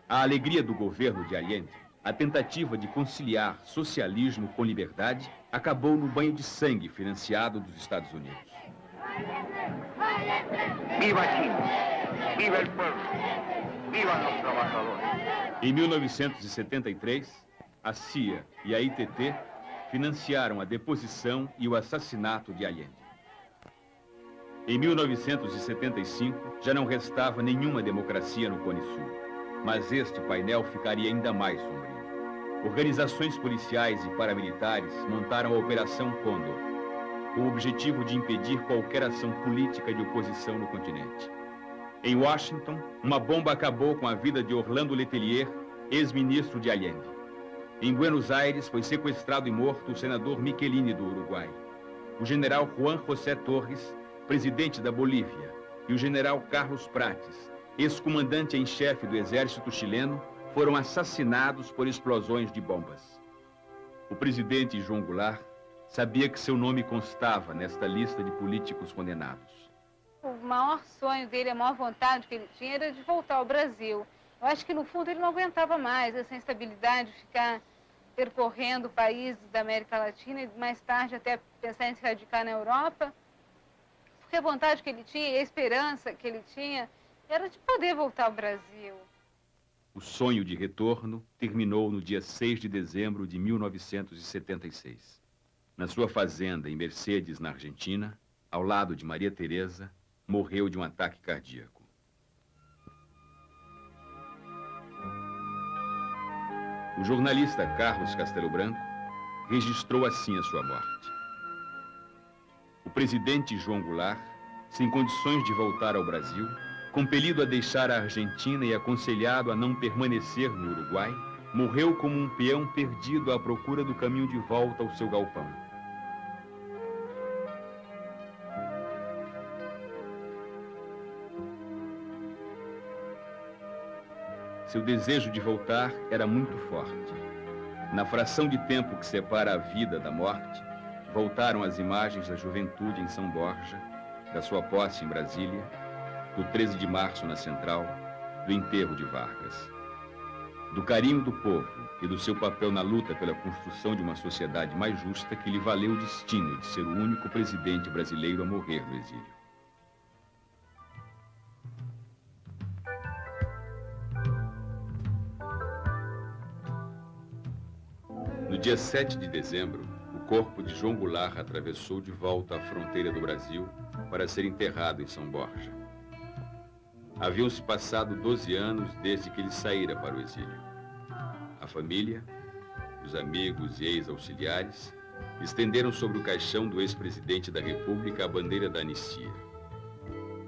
A alegria do governo de Allende, a tentativa de conciliar socialismo com liberdade, acabou no banho de sangue financiado dos Estados Unidos. Viva Chile! Viva el pueblo! Viva los trabajadores! Em 1973, a CIA e a ITT financiaram a deposição e o assassinato de Allende. Em 1975, já não restava nenhuma democracia no Cone Sul, mas este painel ficaria ainda mais sombrio. Organizações policiais e paramilitares montaram a Operação Condor, com o objetivo de impedir qualquer ação política de oposição no continente. Em Washington, uma bomba acabou com a vida de Orlando Letelier, ex-ministro de Allende. Em Buenos Aires, foi sequestrado e morto o senador Michelini do Uruguai. O general Juan José Torres, presidente da Bolívia, e o general Carlos Prates, ex-comandante em chefe do exército chileno, foram assassinados por explosões de bombas. O presidente João Goulart sabia que seu nome constava nesta lista de políticos condenados. O maior sonho dele, a maior vontade que ele tinha era de voltar ao Brasil. Eu acho que, no fundo, ele não aguentava mais essa instabilidade de ficar percorrendo países da América Latina e, mais tarde, até pensar em se radicar na Europa. Porque a vontade que ele tinha e a esperança que ele tinha era de poder voltar ao Brasil. O sonho de retorno terminou no dia 6 de dezembro de 1976. Na sua fazenda em Mercedes, na Argentina, ao lado de Maria Teresa, morreu de um ataque cardíaco. O jornalista Carlos Castelo Branco registrou assim a sua morte. O presidente João Goulart, sem condições de voltar ao Brasil, compelido a deixar a Argentina e aconselhado a não permanecer no Uruguai, morreu como um peão perdido à procura do caminho de volta ao seu galpão. Seu desejo de voltar era muito forte. Na fração de tempo que separa a vida da morte, voltaram as imagens da juventude em São Borja, da sua posse em Brasília, do 13 de março na Central, do enterro de Vargas. do carinho do povo e do seu papel na luta pela construção de uma sociedade mais justa que lhe valeu o destino de ser o único presidente brasileiro a morrer no exílio. No dia 7 de dezembro, o corpo de João Goulart atravessou de volta a fronteira do Brasil para ser enterrado em São Borja. Haviam-se passado 12 anos desde que ele saíra para o exílio. A família, os amigos e ex-auxiliares estenderam sobre o caixão do ex-presidente da República a bandeira da anistia.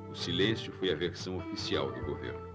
O silêncio foi a versão oficial do governo.